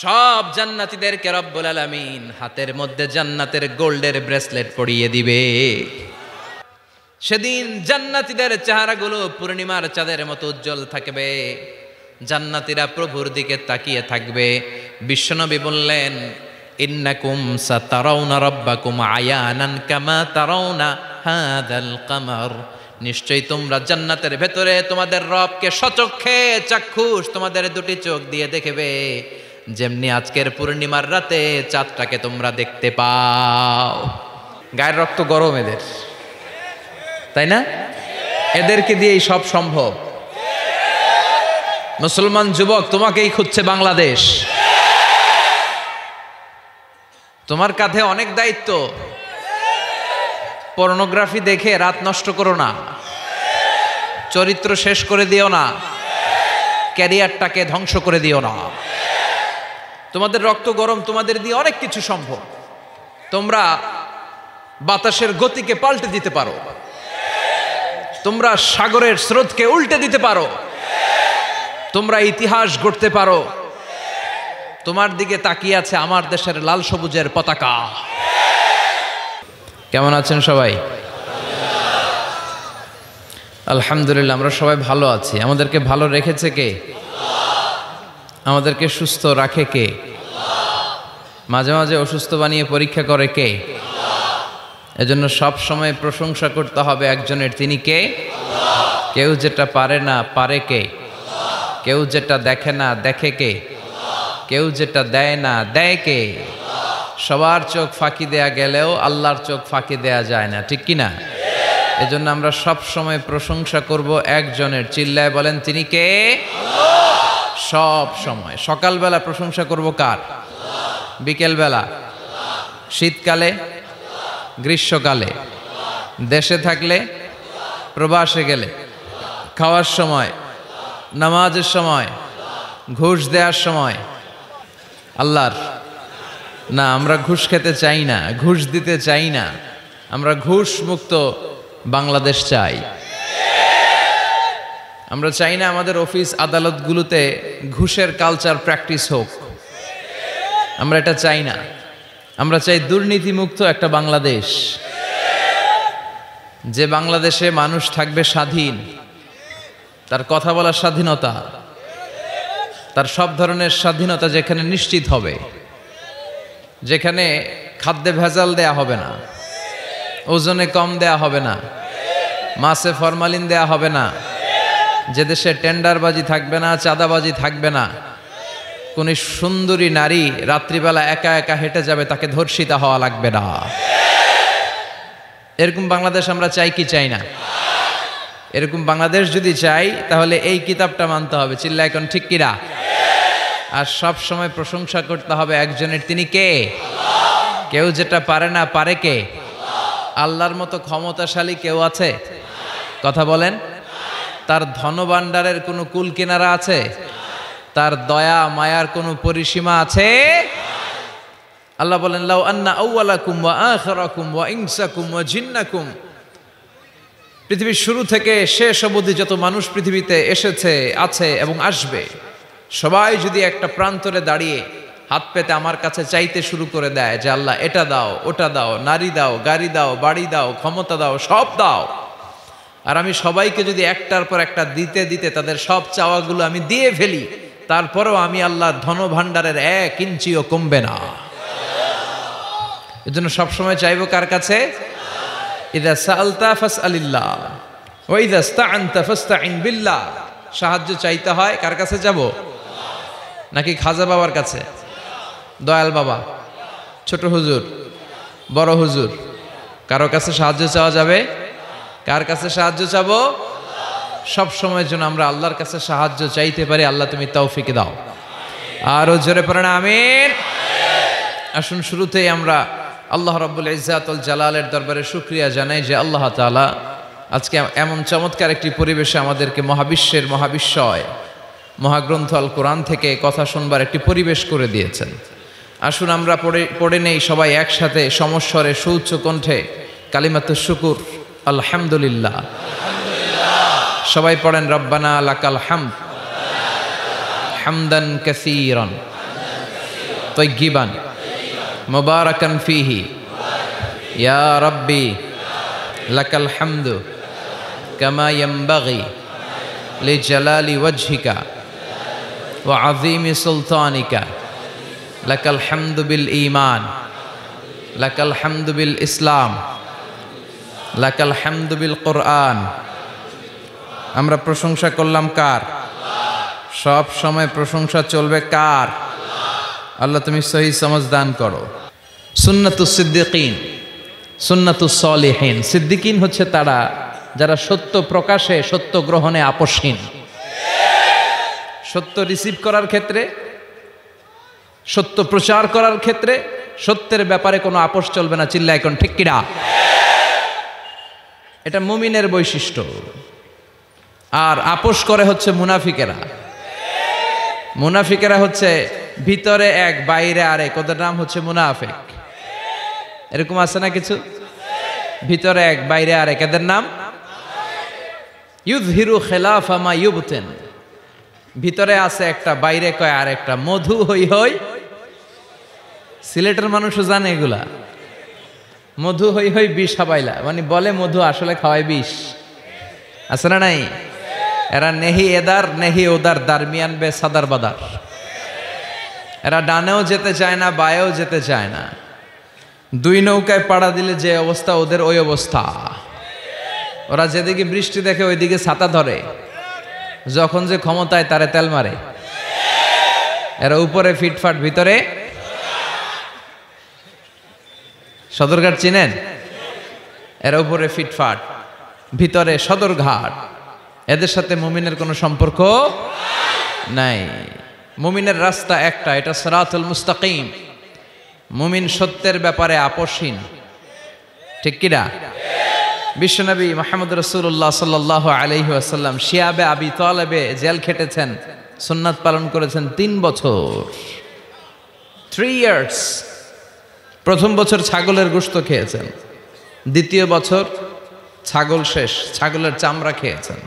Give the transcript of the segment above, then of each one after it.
সব জান্নাতীদেরকে রব্বুল আলামিন হাতের মধ্যে জান্নাতের গোল্ডের ব্রেসলেট পরিয়ে দিবে। সেদিন জান্নাতীদের চেহারাগুলো পূর্ণিমার চাঁদের মতো উজ্জ্বল থাকবে। জান্নাতীরা প্রভুর দিকে তাকিয়ে থাকবে। বিশ্বনবী বললেন, ইন্নাকুম সাতারাউনা রাব্বাকুম আয়ানান কামা তারাউনা হাদাল কামার। নিশ্চয়ই তোমরা জান্নাতের ভেতরে তোমাদের রবকে সচক্ষে চাক্ষুষ তোমাদের দুটি চোখ দিয়ে দেখবে, যেমনি আজকের পূর্ণিমার রাতে চাঁদটাকে তোমরা দেখতে পাও। গায়ের রক্ত গরম এদের, তাই না? এদেরকে দিয়েই সব সম্ভব। মুসলমান যুবক, তোমাকেই খুঁজছে বাংলাদেশ। তোমার কাঁধে অনেক দায়িত্ব। পর্নোগ্রাফি দেখে রাত নষ্ট করো না, চরিত্র শেষ করে দিও না, ক্যারিয়ারটাকে ধ্বংস করে দিও না। তোমাদের রক্ত গরম, তোমাদের দিয়ে অনেক কিছু সম্ভব। তোমরা বাতাসের গতিকে পাল্টে দিতে পারো, তোমরা সাগরের স্রোতকে উল্টে দিতে পারো, তোমরা ইতিহাস গড়তে পারো। তোমার দিকে তাকিয়ে আছে আমার দেশের লাল সবুজের পতাকা। কেমন আছেন সবাই? আলহামদুলিল্লাহ, আমরা সবাই ভালো আছি। আমাদেরকে ভালো রেখেছে কে? আমাদেরকে সুস্থ রাখে কে? মাঝে মাঝে অসুস্থ বানিয়ে পরীক্ষা করে কে? এজন্য সব সময় প্রশংসা করতে হবে একজনের, তিনি কে? কেউ যেটা পারে না পারে কে? কেউ যেটা দেখে না দেখে কে? কেউ যেটা দেয় না দেয় কে? সবার চোখ ফাঁকি দেয়া গেলেও আল্লাহর চোখ ফাঁকি দেয়া যায় না, ঠিক কি না? এজন্য আমরা সব সময় প্রশংসা করব একজনের। চিল্লায় বলেন, তিনি কে? সব সময়। সকালবেলা প্রশংসা করব কার? বিকেলবেলা, শীতকালে, গ্রীষ্মকালে, দেশে থাকলে, প্রবাসে গেলে, খাওয়ার সময়, নামাজের সময়, ঘুষ দেওয়ার সময়। আল্লাহর না, আমরা ঘুষ খেতে চাই না, ঘুষ দিতে চাই না। আমরা ঘুষ মুক্ত বাংলাদেশ চাই। আমরা চাই না আমাদের অফিস আদালতগুলোতে ঘুষের কালচার প্র্যাকটিস হোক। আমরা এটা চাই না। আমরা চাই দুর্নীতিমুক্ত একটা বাংলাদেশ, যে বাংলাদেশে মানুষ থাকবে স্বাধীন, তার কথা বলার স্বাধীনতা, তার সব ধরনের স্বাধীনতা যেখানে নিশ্চিত হবে, যেখানে খাদ্যে ভেজাল দেয়া হবে না, ওজনে কম দেয়া হবে না, মাছে ফরমালিন দেয়া হবে না, যে দেশে টেন্ডারবাজি থাকবে না, চাঁদাবাজি থাকবে না, কোন সুন্দরী নারী রাত্রিবেলা একা একা হেঁটে যাবে, তাকে ধর্ষিতা হওয়া লাগবে না। এরকম বাংলাদেশ আমরা চাই কি চাই না? এরকম বাংলাদেশ যদি চাই তাহলে এই কিতাবটা মানতে হবে। চিল্লা এখন ঠিক কিরা? আর সব সময় প্রশংসা করতে হবে একজনের, তিনি কে? কেউ যেটা পারে না পারে কে? আল্লাহর মতো ক্ষমতাশালী কেউ আছে? কথা বলেন। তার ধনভাণ্ডারের কোনো কুল কিনারা আছে? তার দয়া মায়ার কোনো পরিসীমা আছে? আল্লাহ বলেন, লাউ আন্না আউওয়ালাকুম ওয়া আখিরাকুম ওয়া ইনসাকুম ওয়া জিন্নাকুম, পৃথিবীর শুরু থেকে শেষ অবধি যত মানুষ পৃথিবীতে এসেছে, আছে এবং আসবে, সবাই যদি একটা প্রান্তরে দাঁড়িয়ে হাত পেতে আমার কাছে চাইতে শুরু করে দেয় যে আল্লাহ এটা দাও, ওটা দাও, নারী দাও, গাড়ি দাও, বাড়ি দাও, ক্ষমতা দাও, সব দাও, আর আমি সবাইকে যদি একটার পর একটা দিতে দিতে তাদের সব চাওয়াগুলো আমি দিয়ে ফেলি, তারপরেও আমি আল্লাহর ধনভাণ্ডারের 1 ইঞ্চিও কমবে না। এজন্য সবসময় চাইবো কার কাছে? ইযা সাআলতা ফাসআলিল্লাহ ওয়া ইযা ইসতাআনতা ফাসতাইন বিল্লাহ। সাহায্য চাইতে হয় কার কাছে যাব? নাকি খাজা বাবার কাছে, দয়াল বাবা, ছোট হুজুর, বড় হুজুর? কারো কাছে সাহায্য চাওয়া যাবে? কার কাছে সাহায্য চাবো? সব সময়ের জন্য আমরা আল্লাহর কাছে সাহায্য চাইতে পারি। আল্লাহ তুমি তৌফিক দাও। আরো জোরে পড়েন আমিন। আসুন শুরুতেই আমরা আল্লাহ রাব্বুল ইজ্জাত ওয়াল জালালের দরবারে শুকরিয়া জানাই যে আল্লাহ তাআলা আজকে এমন চমৎকার একটি পরিবেশে আমাদেরকে মহাবিশ্বের মহাবিশ্বয় মহাগ্রন্থ আল কোরআন থেকে কথা শুনবার একটি পরিবেশ করে দিয়েছেন। আসুন আমরা পড়ে নেই সবাই একসাথে সমস্বরে সুউচ্চ কণ্ঠে কালিমাতুশ শুকুর, আলহামদুলিল্লাহ। সবাই পড়েন, রব্বানা লাকাল হামদ হামদান কাসীরান তাইয়িবান মুবারাকান ফীহি ইয়া রাব্বি লাকাল হামদু কামা ইয়ানবাগি লিজালালি ওয়াজহিকা ওয়া আযীমি সুলতানিকা লাকাল হামদু বিল ঈমান লাকাল হামদু বিল ইসলাম লাকাল হামদু বিল কুরআন। আমরা প্রশংসা করলাম কার? সব সময় প্রশংসা চলবে কার? আল্লাহ তুমি সহি সমঝ দান করো। সুন্নাতুস সিদ্দিকিন, সুন্নাতুস সলিহিন। সিদ্দিকিন হচ্ছে তারা যারা সত্য প্রকাশে, সত্য গ্রহণে আপোষহীন। সত্য রিসিভ করার ক্ষেত্রে, সত্য প্রচার করার ক্ষেত্রে সত্যের ব্যাপারে কোনো আপোষ চলবে না। চিল্লায় এখন ঠিক কিনা? এটা মুমিনের বৈশিষ্ট্য। আর আপোষ করে হচ্ছে মুনাফিকেরা। মুনাফিকেরা হচ্ছে ভিতরে এক বাইরে আরেক, ওদের নাম হচ্ছে মুনাফিক। এরকম আছে না কিছু? ভিতরে এক বাইরে আরেক, এদের নাম ইউযহিরু খিলাফা মা ইউবতিন। ভিতরে আছে একটা, বাইরে কয় আরেকটা। মধু হই হই, সিলেটের মানুষও জানে এগুলা। মধু হই হই বিষ হাবাইলা, মানে বলে মধু আসলে খাওয়ায় বিষ। আছে না নাই? এরা নেহি এদার নেহি ওদার, দারমিয়ান বে সাদার বাদার। এরা ডানেও যেতে চায় না, বায়েও যেতে চায় না। দুই নৌকায় পাড়া দিলে যে অবস্থা, ওদের ওই অবস্থা। ওরা যেদিকে বৃষ্টি দেখে ওইদিকে ছাতা ধরে, যখন যে ক্ষমতায় তারে তেল মারে। এরা উপরে ফিটফাট, ভিতরে সদরঘাট চিনেন? এরা উপরে ফিটফাট, ভিতরে সদরঘাট। এদের সাথে মুমিনের কোনো সম্পর্ক নাই। মুমিনের রাস্তা একটা, এটা সিরাতুল মুস্তাকিম। মুমিন সত্যের ব্যাপারে আপোষহীন। ঠিক কিনা? বিশ্বনবী মুহাম্মদ রাসূলুল্লাহ সাল্লাল্লাহু আলাইহি ওয়াসাল্লাম শিয়াবে আবি তালেবে জেল খেটেছেন, সুন্নাত পালন করেছেন 3 বছর, 3 ইয়ার্স। প্রথম বছর ছাগলের গোশত খেয়েছেন, দ্বিতীয় বছর ছাগল শেষ, ছাগলের চামড়া খেয়েছেন,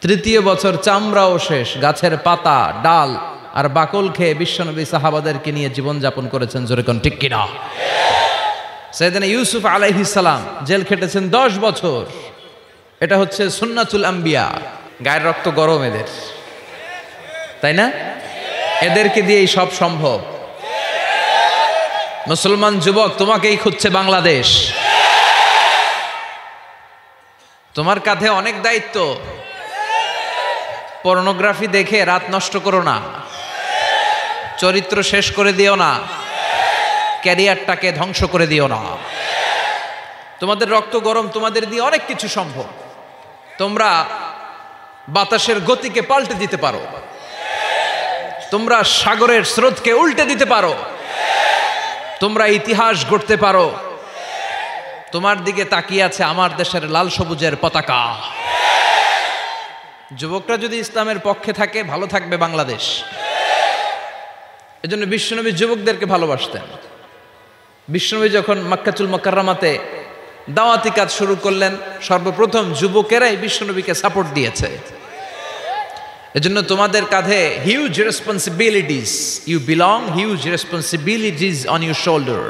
তৃতীয় বছর চামড়াও শেষ, গাছের পাতা, ডাল আর বাকল খেয়ে বিশ্বনবী সাহাবাদেরকে নিয়ে জীবনযাপন করেছেন। জোরে কোন ঠিক কিনা? সাইয়েদনা ইউসুফ আলাইহিস সালাম জেল খেটেছেন 10 বছর। এটা হচ্ছে সুন্নাতুল আম্বিয়া। গায়ের রক্ত গরম এদের, তাই না? এদেরকে দিয়েই সব সম্ভব। মুসলমান যুবক, তোমাকেই খুঁজছে বাংলাদেশ। তোমার কাঁধে অনেক দায়িত্ব। পর্নোগ্রাফি দেখে রাত নষ্ট করো না, চরিত্র শেষ করে দিও না, ক্যারিয়ারটাকে ধ্বংস করে দিও না। তোমাদের রক্ত গরম, তোমাদের দিয়ে অনেক কিছু সম্ভব। তোমরা বাতাসের গতিকে পাল্টে দিতে পারো, তোমরা সাগরের স্রোতকে উল্টে দিতে পারো, তোমরা ইতিহাস গড়তে পারো। তোমার দিকে তাকিয়ে আছে আমার দেশের লাল সবুজের পতাকা। যুবকরা যদি ইসলামের পক্ষে থাকে, ভালো থাকবে বাংলাদেশ। এজন্য বিশ্বনবী যুবকদেরকে ভালোবাসতেন। বিশ্বনবী যখন মক্কাতুল মুকাররমাতে দাওয়াতি কাজ শুরু করলেন, সর্বপ্রথম যুবকেরাই বিশ্বনবীকে সাপোর্ট দিয়েছে। এজন্য তোমাদের কাঁধে huge responsibilities, you belong huge responsibilities on your shoulder.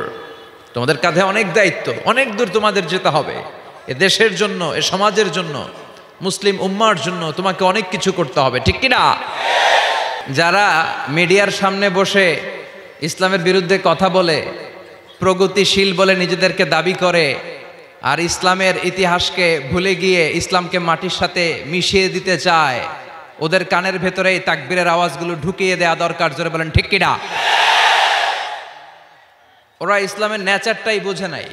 তোমাদের কাঁধে অনেক দায়িত্ব, অনেক দূর তোমাদের যেতে হবে। এ দেশের জন্য, এ সমাজের জন্য, মুসলিম উম্মার জন্য তোমাকে অনেক কিছু করতে হবে। ঠিক কিনা? যারা মিডিয়ার সামনে বসে ইসলামের বিরুদ্ধে কথা বলে, প্রগতিশীল বলে নিজেদেরকে দাবি করে, আর ইসলামের ইতিহাসকে ভুলে গিয়ে ইসলামকে মাটির সাথে মিশিয়ে দিতে চায়, ওদের কানের ভেতরে এই তাকবীরের আওয়াজগুলো ঢুকিয়ে দেওয়া দরকার। জোরে বলেন ঠিক কিনা? ওরা ইসলামের নেচারটাই বোঝে নাই।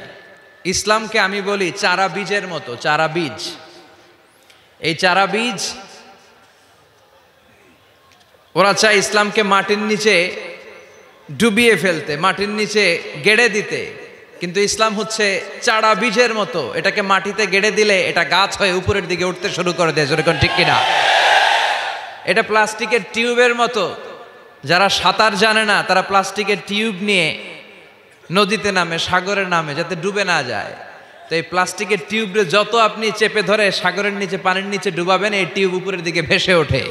ইসলামকে আমি বলি চারা বীজের মতো। চারা বীজ, এই চারা বীজ, ওরা চায় ইসলামকে মাটির নিচে ডুবিয়ে ফেলতে, মাটির নিচে গেড়ে দিতে। কিন্তু ইসলাম হচ্ছে চারা বীজের মতো, এটাকে মাটিতে গেড়ে দিলে এটা গাছ হয়ে উপরের দিকে উঠতে শুরু করে দেয়। যেরকম ঠিক কিনা? এটা প্লাস্টিকের টিউবের মতো। যারা সাঁতার জানে না তারা প্লাস্টিকের টিউব নিয়ে নদীতে নামে, সাগরে নামে, যাতে ডুবে না যায়। তো এই প্লাস্টিকের টিউবরে যত আপনি চেপে ধরে সাগরের নিচে, পানির নিচে ডুবাবেন, এই টিউব উপরের দিকে ভেসে ওঠে।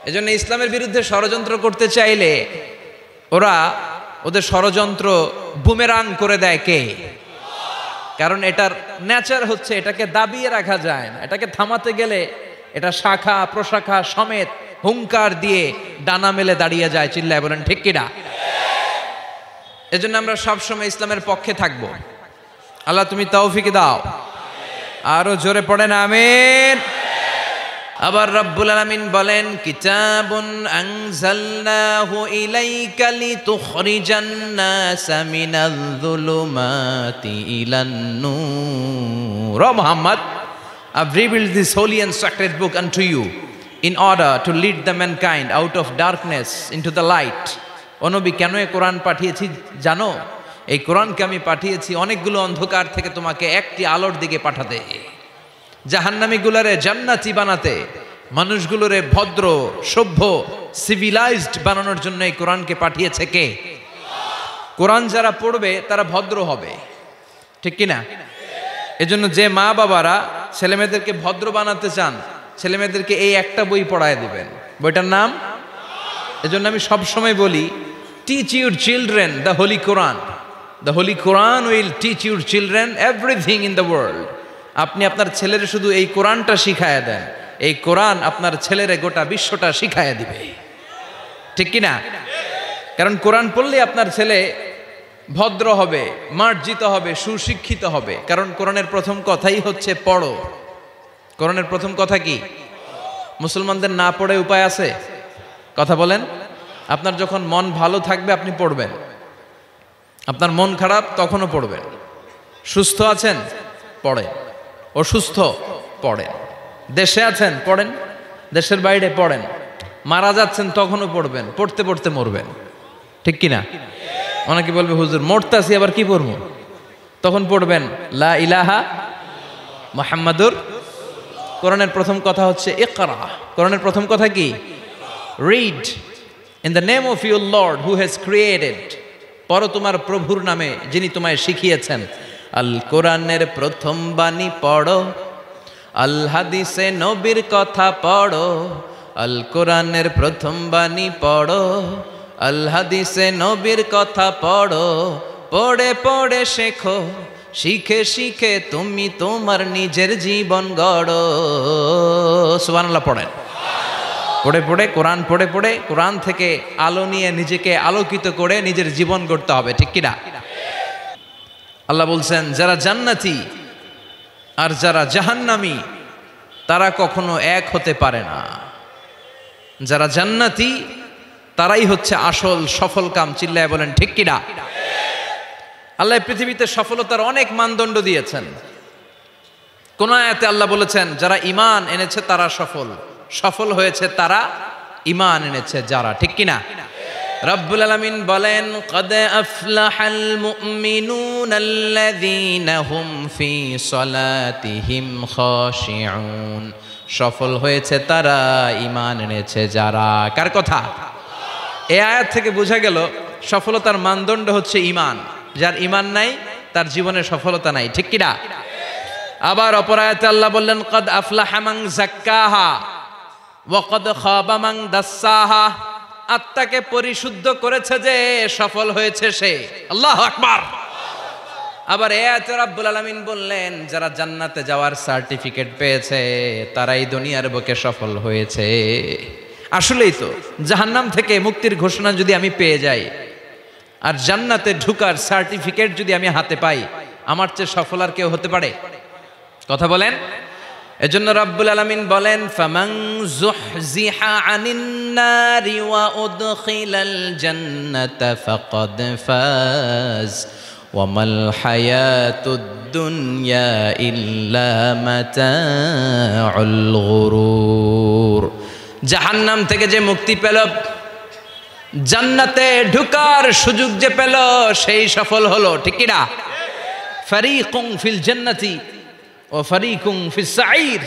এজন্য ইসলামের বিরুদ্ধে ষড়যন্ত্র করতে চাইলে ওরা ওদের ষড়যন্ত্র বুমেরাং করে দেয় কে? কারণ এটার নেচার হচ্ছে এটাকে দাবিয়ে রাখা যায় না, এটাকে থামাতে গেলে এটা শাখা প্রশাখা সমেত হুঙ্কার দিয়ে ডানা মেলে দাঁড়িয়ে যায়। চিল্লায় বলেন ঠিক কিনা? এজন্য আমরা সবসময় ইসলামের পক্ষে থাকব। আল্লাহ তুমি তৌফিক দাও। আরো জোরে পড়েন আমিন। আবার রব্বুল আলামিন বলেন, কিতাবুন আনজালনাহু ইলাইকা লিতুখরিজান নাসা মিনাল যুলুমাতি ইলান নূর। ও Muhammad, I've revealed this holy and sacred book unto you in order to lead the mankind out of darkness into the light. ও নবী, কেন এই কোরআন পাঠিয়েছি জানো? এই কোরআনকে আমি পাঠিয়েছি অনেকগুলো অন্ধকার থেকে তোমাকে একটি আলোর দিকে পাঠাতে, জাহান্নামীগুলোরে জান্নাতি বানাতে, মানুষগুলোরে ভদ্র সভ্য সিভিলাইজড বানানোর জন্য এই কোরআনকে পাঠিয়েছে কে? কোরআন যারা পড়বে তারা ভদ্র হবে, ঠিক কিনা? এজন্য যে মা বাবারা ছেলেমেয়েদেরকে ভদ্র বানাতে চান, ছেলেমেয়েদেরকে এই একটা বই পড়ায় দিবেন, বইটার নাম। এজন্য আমি সবসময় বলি, teach your children the Holi Quran. The Holi Quran will teach your children everything in the world. আপনি আপনার ছেলের শুধু এই কোরআনটা শিখায়া দেন, এই কোরআন আপনার ছেলের গোটা বিশ্বটা শিখায়া দিবে, ঠিক কিনা? কারণ কোরআন পড়লে আপনার ছেলে ভদ্র হবে, মার্জিত হবে, সুশিক্ষিত হবে। কারণ কোরআনের প্রথম কথাই হচ্ছে পড়ো। কোরআনের প্রথম কথা কি? মুসলমানদের না পড়ে উপায় আছে? কথা বলেন। আপনার যখন মন ভালো থাকবে আপনি পড়বেন, আপনার মন খারাপ তখনও পড়বেন। সুস্থ আছেন পড়েন, অসুস্থ পড়েন, দেশে আছেন পড়েন, দেশের বাইরে পড়েন, মারা যাচ্ছেন তখনও পড়বেন, পড়তে পড়তে মরবেন, ঠিক কিনা? অনেকে বলবে, হুজুর মরতাছি আবার কি পড়বো? তখন পড়বেন লা ইলাহা মুহাম্মাদুর। কোরআনের প্রথম কথা হচ্ছে ইকরা। কোরআনের প্রথম কথা কি? Read in the name of your Lord who has created. পড়ো তোমার প্রভুর নামে যিনি তোমায় শিখিয়েছেন। আল কোরআনের প্রথম বাণী পড়ো, আল হাদিসে নবীর কথা পড়ো। আল কোরআনের প্রথম বাণী পড়ো, আল হাদিসে নবীর কথা পড়ো। পড়ে পড়ে শেখো, শিখে শিখে তুমি তোমার নিজের জীবন গড়ো। সুবহানাল্লাহ পড়েন। পড়ে পড়ে কোরআন পড়ে পড়ে কোরআন থেকে আলো নিয়ে নিজেকে আলোকিত করে নিজের জীবন গড়তে হবে, ঠিক কিনা? আল্লাহ বলছেন, যারা জান্নাতি আর যারা জাহান্নামী তারা কখনো এক হতে পারে না। যারা জান্নাতি তারাই হচ্ছে আসল সফল কাম। চিল্লায় বলেন ঠিক কিনা? আল্লাহ পৃথিবীতে সফলতার অনেক মানদণ্ড দিয়েছেন। কোন আয়াতে আল্লাহ বলেছেন যারা ঈমান এনেছে তারা সফল, সফল হয়েছে তারা ঈমান এনেছে যারা, ঠিক কিনা? রব্বুল আলামিন বলেন, ক্বাদ আফলাহাল মুমিনুনাল্লাযীনা হুম ফি সলাতিহিম খাশিউন। সফল হয়েছে তারা, ঈমান এনেছে যারা। কার কথা? এই আয়াত থেকে বোঝা গেল সফলতার মানদণ্ড হচ্ছে ঈমান। যার ঈমান নাই তার জীবনে সফলতা নাই, ঠিক কিনা? আবার অপর আয়াতে আল্লাহ বললেন, ক্বাদ আফলাহা মান যাক্কাহা ওয়া ক্বাদ খাবা মান দাসসাহা। আত্মাকে পরিশুদ্ধ করেছে যে সফল হয়েছে সে। আল্লাহু আকবার। আবার এই আয়াতে রব্বুল আলামিন বললেন, যারা জান্নাতে যাওয়ার সার্টিফিকেট পেয়েছে তারাই দুনিয়ার বুকে সফল হয়েছে। আসলেই তো, জাহান্নাম থেকে মুক্তির ঘোষণা যদি আমি পেয়ে যাই আর জান্নাতে ঢুকার সার্টিফিকেট যদি আমি হাতে পাই, আমার চেয়ে সফল আর কেউ হতে পারে? কথা বলেন। এজন্য রব্বুল আলামিন বলেন, ফামান যুহজিহা আনিন নারি ওয়া উদখিলাল জান্নাতা ফাকাদ ফাজ ওয়া মাল হায়াতুদ দুনিয়া ইল্লা মাতাউল গুরুর। জাহান্নাম থেকে যে মুক্তি পেল, জান্নাতে ঢুকার সুযোগ যে পেল, সেই সফল হলো, ঠিক কিনা? ফারিকুন ফিল জান্নাতি ও ফারিকুন ফিস সাঈর।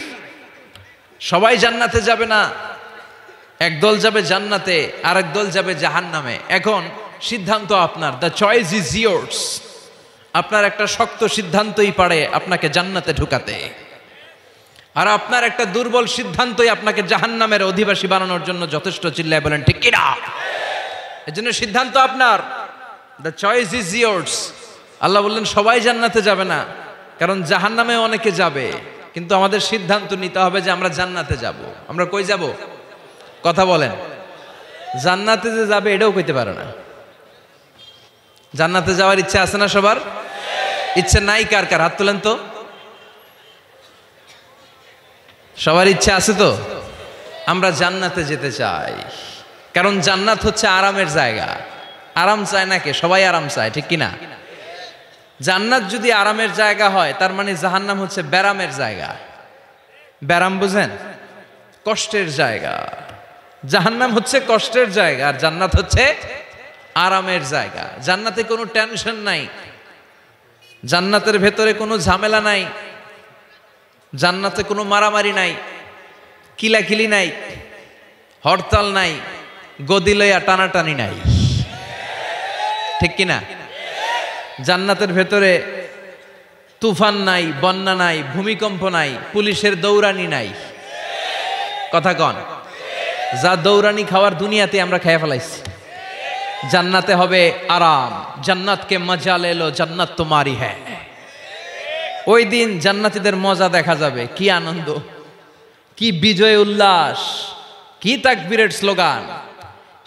সবাই জান্নাতে যাবে না, একদল যাবে জান্নাতে আর একদল যাবে জাহান্নামে। এখন সিদ্ধান্ত আপনার, দ্য চয়েস ইজ ইয়ার্স। আপনার একটা শক্ত সিদ্ধান্তই পারে আপনাকে জান্নাতে ঢুকাতে, আর আপনার একটা দুর্বল সিদ্ধান্তই আপনাকে জাহান্নামের অধিবাসী বানানোর জন্য যথেষ্ট। চিল্লায় বলেন ঠিক কিনা? এজন্য সিদ্ধান্ত আপনার, দ্য চয়েস ইজ ইয়ার্স। আল্লাহ বললেন সবাই জান্নাতে যাবে না, কারণ জাহান্নামে অনেকে যাবে, কিন্তু আমাদের সিদ্ধান্ত নিতে হবে যে আমরা জান্নাতে যাব। আমরা কই যাব? কথা বলেন। জান্নাতে যে যাবে এটাও কইতে পারে না। জান্নাতে যাওয়ার ইচ্ছা আছে না সবার? ইচ্ছা নাই কার কার? হাত তোলেন তো। সবার ইচ্ছা আছে তো? আমরা জান্নাতে যেতে চাই, কারণ জান্নাত হচ্ছে আরামের জায়গা। আরাম চায় না কে? সবাই আরাম চায়, ঠিক কিনা? জান্নাত যদি আরামের জায়গা হয়, তার মানে জাহান্নাম হচ্ছে ব্যারামের জায়গা। ব্যারাম বুঝেন? কষ্টের জায়গা। জাহান্নাম হচ্ছে কষ্টের জায়গা, আর জান্নাত হচ্ছে আরামের জায়গা। জান্নাতে কোনো টেনশন নাই, জান্নাতের ভেতরে কোনো ঝামেলা নাই, জান্নাতে কোনো মারামারি নাই, কিলাকিলি নাই, হরতাল নাই, গদি লইয়া টানাটানি নাই, ঠিক কিনা? জান্নাতের ভেতরে তুফান নাই, বন্যা নাই, ভূমিকম্প নাই, পুলিশের দৌড়ানি নাই। কথা কন। যা দৌড়ানি খাওয়ার দুনিয়াতে আমরা খেয়ে ফেলাইছি। জান্নাতে হবে আরাম। জান্নাতকে মজা লে লো, জান্নাত তোমারি হ্যায়। ওই দিন জান্নাতীদের মজা দেখা যাবে। কি আনন্দ, কি বিজয় উল্লাস, কি তাকবীরের স্লোগান।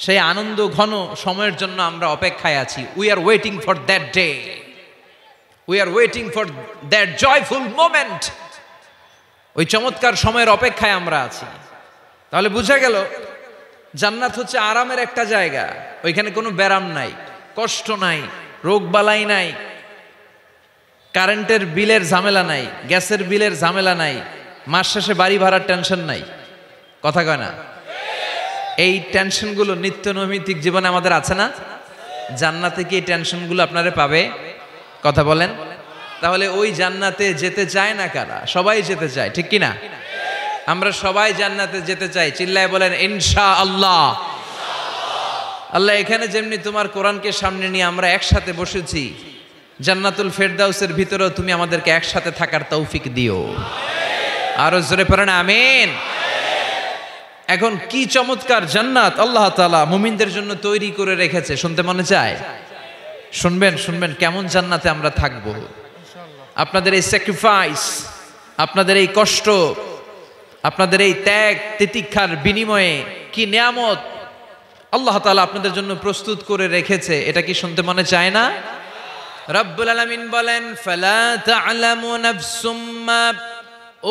সেই আনন্দ ঘন সময়ের জন্য আমরা অপেক্ষায় আছি। We are waiting for that day, we are waiting for that joyful moment. ওই চমৎকার সময়ের অপেক্ষায় আমরা আছি। তাহলে বুঝা গেল জান্নাত হচ্ছে আরামের একটা জায়গা। ওইখানে কোনো ব্যারাম নাই, কষ্ট নাই, রোগ বালাই নাই, কারেন্টের বিলের ঝামেলা নাই, গ্যাসের বিলের ঝামেলা নাই, মাস শেষে বাড়ি ভাড়ার টেনশন নাই। কথা কয় না? এই টেনশনগুলো নিত্য নৈমিত্তিক জীবনে আমাদের আছে না? জান্নাতে কি এই টেনশনগুলো আপনারা পাবে? কথা বলেন। তাহলে ওই জান্নাতে যেতে চায় না কারা? সবাই যেতে চায়, ঠিক কিনা? আমরা সবাই জান্নাতে যেতে চাই। চিল্লায় বলেন ইনশাআল্লাহ। আল্লাহ এখানে যেমনি তোমার কোরআনকে সামনে নিয়ে আমরা একসাথে বসেছি, জান্নাতুল ফেরদাউসের ভিতরেও তুমি আমাদেরকে একসাথে থাকার তৌফিক দিও। আরো জোরে পড়েন আমিন। এখন কি চমৎকার জান্নাত আল্লাহ তাআলা মুমিনদের জন্য তৈরি করে রেখেছে, শুনতে মনে চায়? শুনবেন, শুনবেন কেমন জান্নাতে আমরা থাকবো। আপনাদের এই স্যাক্রিফাইস, আপনাদের এই কষ্ট, আপনাদের এই ত্যাগ তিতিক্ষার বিনিময়ে কি নিয়ামত আল্লাহ তাআলা আপনাদের জন্য প্রস্তুত করে রেখেছে, এটা কি শুনতে মনে চায় না? রব্বুল আলামিন বলেন ফালা তা'লামু নাফসুম মা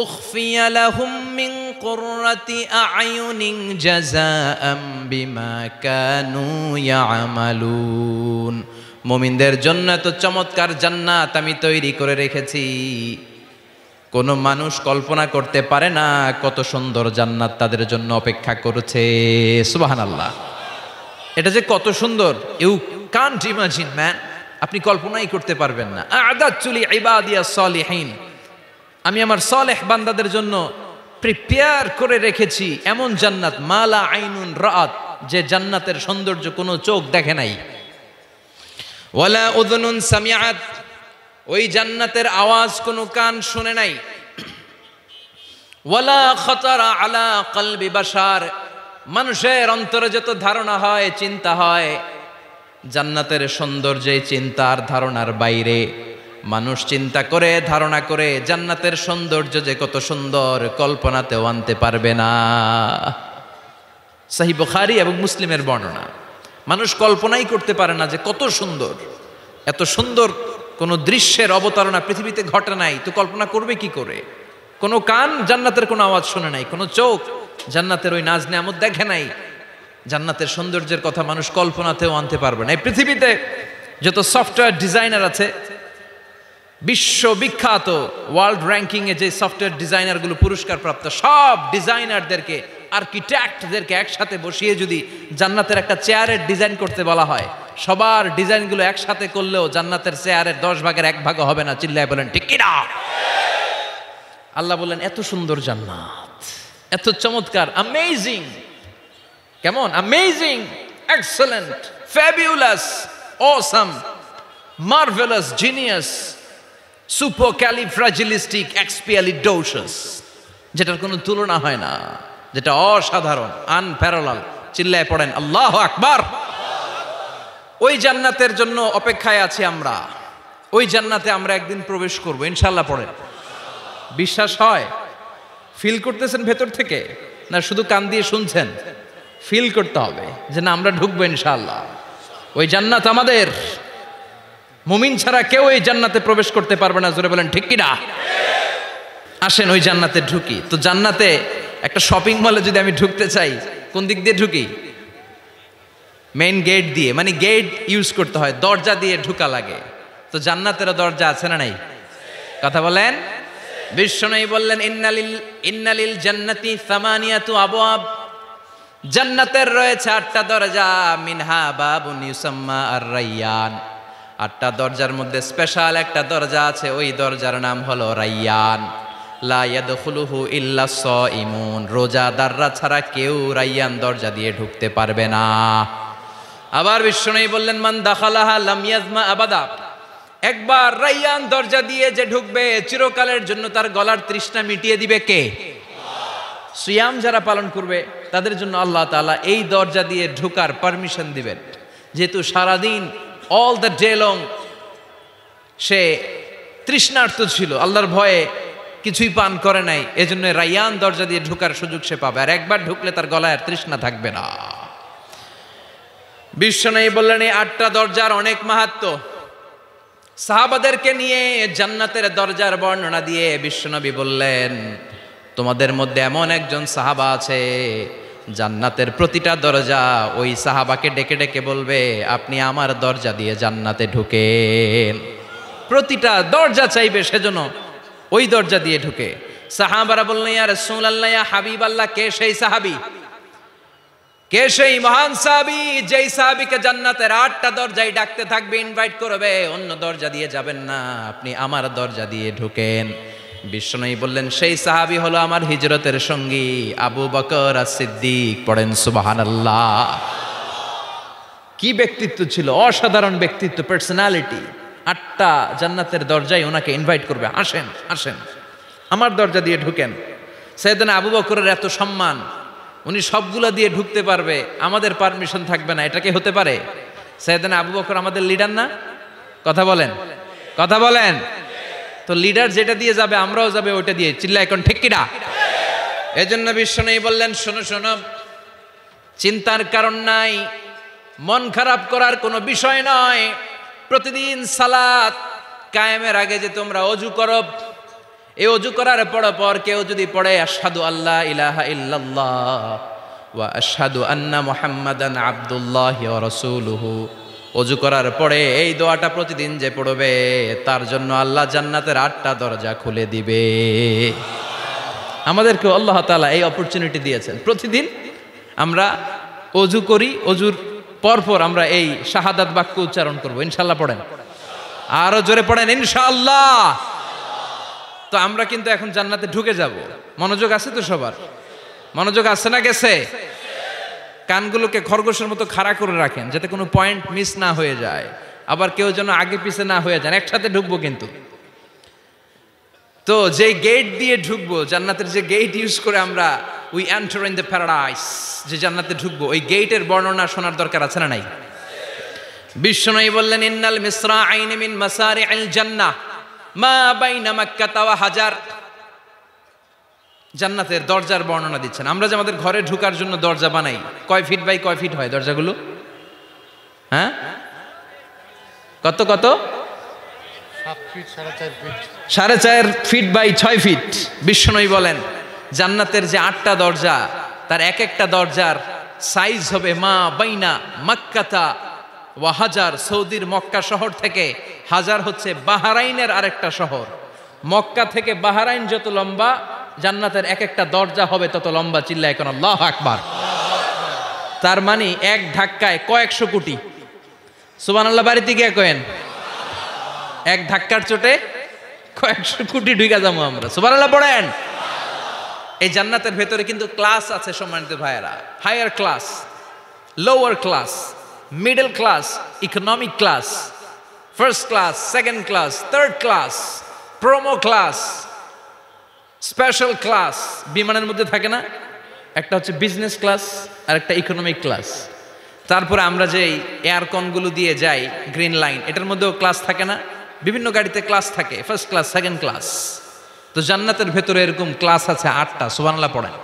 উখফিয়া লাহুম মিন কুররাতি আ'য়ুনিন জাযাআম বিমা কানু ইয়া'মালুন। মুমিনদের জন্য তো চমৎকার জান্নাত আমি তৈরি করে রেখেছি, কোন মানুষ কল্পনা করতে পারে না কত সুন্দর জান্নাত তাদের জন্য অপেক্ষা করছে। সুবহানাল্লাহ। এটা যে কত সুন্দর, ইউ কান্ট ইমাজিন ম্যান। আপনি কল্পনাই করতে পারবেন না। আ'দাতু লিইবাদিয়াস সালিহিন, আমি আমার সালেহ বান্দাদের জন্য প্রিপেয়ার করে রেখেছি এমন জান্নাত, মালা আইনুন রাআত, যে জান্নাতের সৌন্দর্য কোনো চোখ দেখে নাই, ওয়ালা উযুনুন সামিআত, ওই জান্নাতের আওয়াজ কোনো কান শুনে নাই, ওয়ালা খাতারা আলা কলবি বাশার, মানুষের অন্তরে যত ধারণা হয়, চিন্তা হয়, জান্নাতের সৌন্দর্যে চিন্তার ধারণার বাইরে। মানুষ চিন্তা করে, ধারণা করে জান্নাতের সৌন্দর্য যে কত সুন্দর কল্পনাতেও আনতে পারবে না। সহিহ বুখারী এবং মুসলিমের বর্ণনা। মানুষ কল্পনাই করতে পারে না যে কত সুন্দর, এত সুন্দর কোন দৃশ্যের অবতারণা পৃথিবীতে ঘটে নাই, তো কল্পনা করবে কি করে? কোনো কান জান্নাতের কোনো আওয়াজ শুনে নাই, কোনো চোখ জান্নাতের ওই নাজ নেয়ামত দেখে নাই, জান্নাতের সৌন্দর্যের কথা মানুষ কল্পনাতেও আনতে পারবে না। এই পৃথিবীতে যত সফটওয়্যার ডিজাইনার আছে, বিশ্ববিখ্যাত ওয়ার্ল্ড র্যাঙ্কিং এ যে সফটওয়্যার ডিজাইনারগুলো পুরস্কার প্রাপ্ত, সব ডিজাইনারদেরকে, আর্কিটেক্টদেরকে একসাথে বসিয়ে যদি জান্নাতের একটা চেয়ারের ডিজাইন করতে বলা হয়, সবার ডিজাইনগুলো একসাথে করলেও জান্নাতের চেয়ারের 10 ভাগের 1 ভাগও হবে না। চিল্লায় বলেন ঠিক কিনা? আল্লাহ বলেন এত সুন্দর জান্নাত, এত চমৎকার, অ্যামেজিং। কেমন? Amazing, excellent, fabulous, awesome, marvellous, genius, supercalifragilisticexpialidocious, যেটার কোনো তুলনা হয় না, যেটা অসাধারণ, আনপ্যারালাল। চিল্লায় পড়েন আল্লাহু আকবার। ওই জান্নাতের জন্য অপেক্ষায় আছি আমরা। ওই জান্নাতে আমরা একদিন প্রবেশ করব ইনশাআল্লাহ। পড়েন, বিশ্বাস হয়? ফিল করতেছেন ভেতর থেকে, না শুধু কান দিয়ে শুনছেন? ফিল করতে হবে যে না, আমরা ঢুকবো ইনশাআল্লাহ। ওই জান্নাত আমাদের। মুমিন ছাড়া কেউ এই জান্নাতে প্রবেশ করতে পারবে না। জোরে বলেন ঠিক কিনা? আসেন ওই জান্নাতে ঢুকি। তো জান্নাতে একটা শপিং মলে যদি আমি ঢুকতে চাই, কোন দিক দিয়ে ঢুকি? মেইন গেট দিয়ে, মানে গেট ইউজ করতে হয়, দরজা দিয়ে ঢুকা লাগে। তো জান্নাতেরও দরজা আছে না নাই? কথা বলেন। বিশ্বনবী বললেন ইন্নালিল জান্নাতি সামানিয়াতু আবওয়াব, জান্নাতের রয়েছে 8টা দরজা। মিনহা বাবুন ইউসাম্মা আর-রায়্যান, 8টা দরজার মধ্যে স্পেশাল একটা দরজা আছে, ওই দরজার নাম হলো রায়্যান। লা ইয়াদখুলুহু ইল্লা সাইমুন, রোজাদাররা ছাড়া কেউ রায়্যান দরজা দিয়ে ঢুকতে পারবে না। আবার বিশ্বনবী বললেন মান দাখালাহা লাম ইয়াজমা আবাদা, একবার রায়্যান দরজা দিয়ে যে ঢুকবে চিরকালের জন্য তার গলার তৃষ্ণা মিটিয়ে দিবে কে? সিয়াম যারা পালন করবে তাদের জন্য আল্লাহ তাআলা এই দরজা দিয়ে ঢোকার পারমিশন দিবেন। যেহেতু সারাদিন অল দ্য ডে লং সে তৃষ্ণার্ত ছিল, আল্লাহর ভয়ে কিছুই পান করে নাই, এজন্য রায়্যান দরজা দিয়ে ঢোকার সুযোগ সে পাবে। আর একবার ঢুকলে তার গলায় আর তৃষ্ণা থাকবে না। বিশ্বনবী বললেন এই 8টা দরজার অনেক মাহাত্ম্য। সাহাবাদেরকে নিয়ে জান্নাতের দরজার বর্ণনা দিয়ে বিশ্বনবী বললেন তোমাদের মধ্যে এমন একজন সাহাবা আছে, জান্নাতের প্রতিটা দরজা ওই সাহাবাকে ডেকে ডেকে বলবে আপনি আমার দরজা দিয়ে জান্নাতে ঢুকেন। প্রতিটা দরজা চাইবে সেজন্য ওই দরজা দিয়ে ঢুকে। সাহাবারা বললেন ইয়া রাসূলুল্লাহ, ইয়া হাবিবাল্লাহ, কে সেই সাহাবী? কে সেই মহান সাহাবী যেই সাহাবীকে জান্নাতের 8টা দরজায় ডাকতে থাকবে, ইনভাইট করবে, অন্য দরজা দিয়ে যাবেন না, আপনি আমার দরজা দিয়ে ঢুকেন। বিশ্বনবী বললেন সেই সাহাবী হলো আমার হিজরতের সঙ্গী আবু বকর as-সিদ্দিক। পড়েন সুবহানাল্লাহ। কি ব্যক্তিত্ব ছিল, অসাধারণ ব্যক্তিত্ব, পার্সোনালিটি। 8টা জান্নাতের দরজায় ওনাকে ইনভাইট করবে, আসেন আসেন আমার দরজা দিয়ে ঢুকেন। সাইয়েদনা আবু বকরের এত সম্মান, উনি সবগুলা দিয়ে ঢুকতে পারবে, আমাদের পারমিশন থাকবে না, এটা কি হতে পারে? সাইয়েদনা আবু বকর আমাদের লিডার না? কথা বলেন, কথা বলেন। তো লিডার যেটা দিয়ে যাবে আমরাও যাবে ওইটা দিয়ে, চিল্লা এখন ঠিক কিনা? এজন্য বিশ্বনবী বললেন শোনো শোনো, চিন্তার কারণ নাই, মন খারাপ করার কোনো বিষয় নয়। প্রতিদিন সালাত কায়েমের আগে যে তোমরা ওযু করো, এই ওযু করার পর কেউ যদি পড়ে আশহাদু আল্লা ইলাহা ইল্লাল্লাহ ওয়া আশহাদু আন্না মুহাম্মাদান আবদুল্লাহি ওয়া রাসূলুহু, ওযু করার পরে এই দোয়াটা প্রতিদিন যে পড়বে তার জন্য আল্লাহ জান্নাতের 8টা দরজা খুলে দিবে। আমাদেরকে আল্লাহ তাআলা এই অপরচুনিটি দিয়েছেন, প্রতিদিন আমরা ওযু করি, ওযুর পরপর আমরা এই শাহাদাত বাক্য উচ্চারণ করব ইনশাআল্লাহ। পড়েন, আরো জোরে পড়েন ইনশাআল্লাহ। তো আমরা কিন্তু এখন জান্নাতে ঢুকে যাব। মনোযোগ আছে তো সবার? মনোযোগ আছে না গেছে? কানগুলোকে খরগোশের মতো খাড়া করে রাখেন যাতে কোনো পয়েন্ট মিস না হয়ে যায়, আবার কেউ যেন আগে পিছে না হয়ে যায়। একসাথে ঢুকবো কিন্তু। তো যে গেট দিয়ে ঢুকবো, জান্নাতের যে গেট ইউজ করে আমরা we enter in the paradise, যে জান্নাতে ঢুকবো, ওই গেটের বর্ণনা শোনার দরকার আছে না নাই? বিশ্বনবী বললেন ইন্নাল মিসরাআইন মিন মাসারি'আল জান্নাহ মা বাইনা মাক্কাহ ওয়া হাজার। জান্নাতের দরজার বর্ণনা দিচ্ছেন। আমরা যে আমাদের ঘরে ঢোকার জন্য দরজা বানাই, কয় ফিট বাই কয় ফিট হয় দরজাগুলো? হ্যাঁ, কত কত? 7 feet, 4.5 feet, 4.5 feet by 6 feet. বিশ্বনবী বলেন জান্নাতের যে 8টা দরজা, তার এক একটা দরজার সাইজ হবে মা বাইনা মাক্কাতা ওয়া হাজার। সৌদির মক্কা শহর থেকে হাজার হচ্ছে বাহরাইনের আরেকটা শহর। মক্কা থেকে বাহরাইন যত লম্বা, জান্নাতের এক একটা দরজা হবে তত লম্বা। চিল্লা এখন আল্লাহু আকবার। তার মানে এক ধাক্কায় কয়েকশো কোটি। সুবহানাল্লাহ বাড়িতে গিয়ে কয়েন, এক ধাক্কার চোটে কয়েকশো কোটি ঢুকা যাবো আমরা। সুবহানাল্লাহ পড়েন। এই জান্নাতের ভেতরে কিন্তু ক্লাস আছে সম্মানিত ভাইয়েরা। Higher class, lower class, middle class, economic class, first class, second class, third class, promo class, special class. বিমানের মধ্যে থাকে না, একটা হচ্ছে বিজনেস ক্লাস আর একটা ইকোনমিক ক্লাস। তারপরে আমরা যে এয়ারকনগুলো দিয়ে যাই গ্রিন লাইন, এটার মধ্যেও ক্লাস থাকে না? বিভিন্ন গাড়িতে ক্লাস থাকে, ফার্স্ট ক্লাস, সেকেন্ড ক্লাস। তো জান্নাতের ভেতরে এরকম ক্লাস আছে 8টা, সুবহানাল্লাহ পড়েন।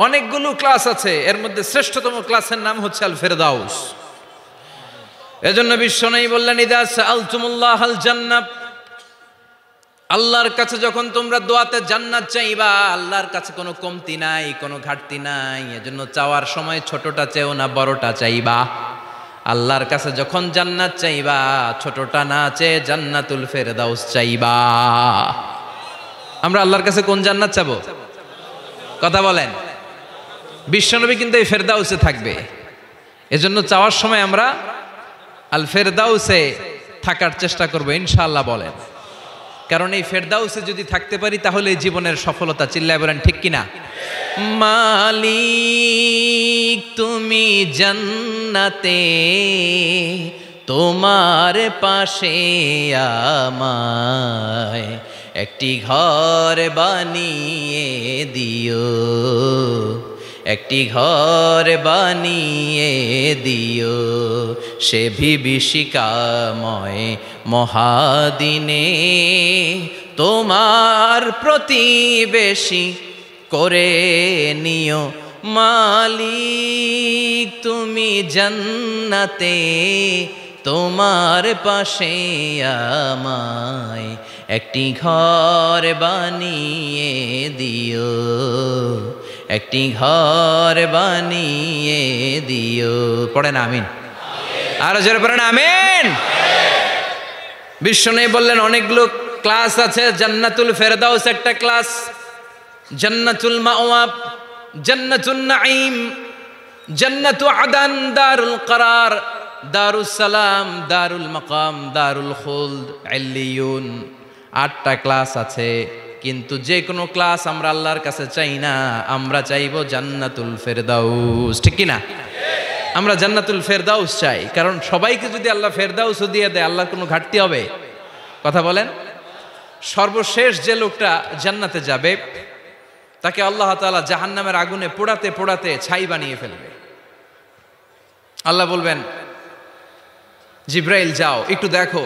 অনেকগুলো ক্লাস আছে, এর মধ্যে শ্রেষ্ঠতম ক্লাসের নাম হচ্ছে আল ফেরদাউস। এজন্য বিশ্বনবী বললেন, ইদা সাআলতুমুল্লাহ আল জান্নাহ, আল্লাহর কাছে যখন তোমরা দোয়াতে জান্নাত চাইবা, আল্লাহর কাছে কোনো কমতি নাই, কোনো ঘাটতি নাই। এজন্য চাওয়ার সময় ছোটটা চেও না, বড়টা চাইবা। আল্লাহর কাছে যখন জান্নাত চাইবা, ছোটটা না চেয়ে জান্নাতুল ফেরদাউস চাইবা। আমরা আল্লাহর কাছে কোন জান্নাত চাবো? কথা বলেন। বিশ্বনবী কিন্তু এই ফেরদাউসে থাকবে, এজন্য চাওয়ার সময় আমরা আল ফেরদাউসে থাকার চেষ্টা করবো ইনশাআল্লাহ বলেন। কারণ এই ফেরদাউসে যদি থাকতে পারি তাহলে জীবনের সফলতা। চিল্লায় বলেন ঠিক কিনা? মালিক তুমি জান্নাতে, তোমার পাশে আমায় একটি ঘর বানিয়ে দিও, একটি ঘর বানিয়ে দিও, সে বিভীষিকাময় মহাদিনে তোমার প্রতিবেশী করে নিও। মালিক তুমি জান্নাতে, তোমার পাশে আমায় একটি ঘর বানিয়ে দিও, একটি ঘর বানিয়ে দিও। পড়েন আমিন। আরো জোরে পড়েন আমিন। বিশ্বনবী বললেন অনেকগুলো ক্লাস আছে, জান্নাতুল ফেরদাউস একটা ক্লাস, জান্নাতুল মাওয়া, জান্নাতুন নাঈম, জান্নাতু আদান, দারুল করার, দারুস সালাম, দারুল মাকাম, দারুল খুলদ, ইল্লিয়ুন। 8টা ক্লাস আছে, কিন্তু যে কোনো ক্লাস আমরা আল্লাহর কাছে চাই না, আমরা চাইবো জান্নাতুল ফেরদাউস। ঠিক কিনা? আমরা জান্নাতুল ফেরদাউস চাই, কারণ সবাইকে যদি আল্লাহ ফেরদাউস দিয়ে দেয়, আল্লাহর কোনো ঘাটতি হবে? কথা বলেন। সর্বশেষ যে লোকটা জান্নাতে যাবে, তাকে আল্লাহ তাআলা জাহান্নামের আগুনে পোড়াতে পোড়াতে ছাই বানিয়ে ফেলবে। আল্লাহ বলবেন, জিব্রাইল যাও একটু দেখো,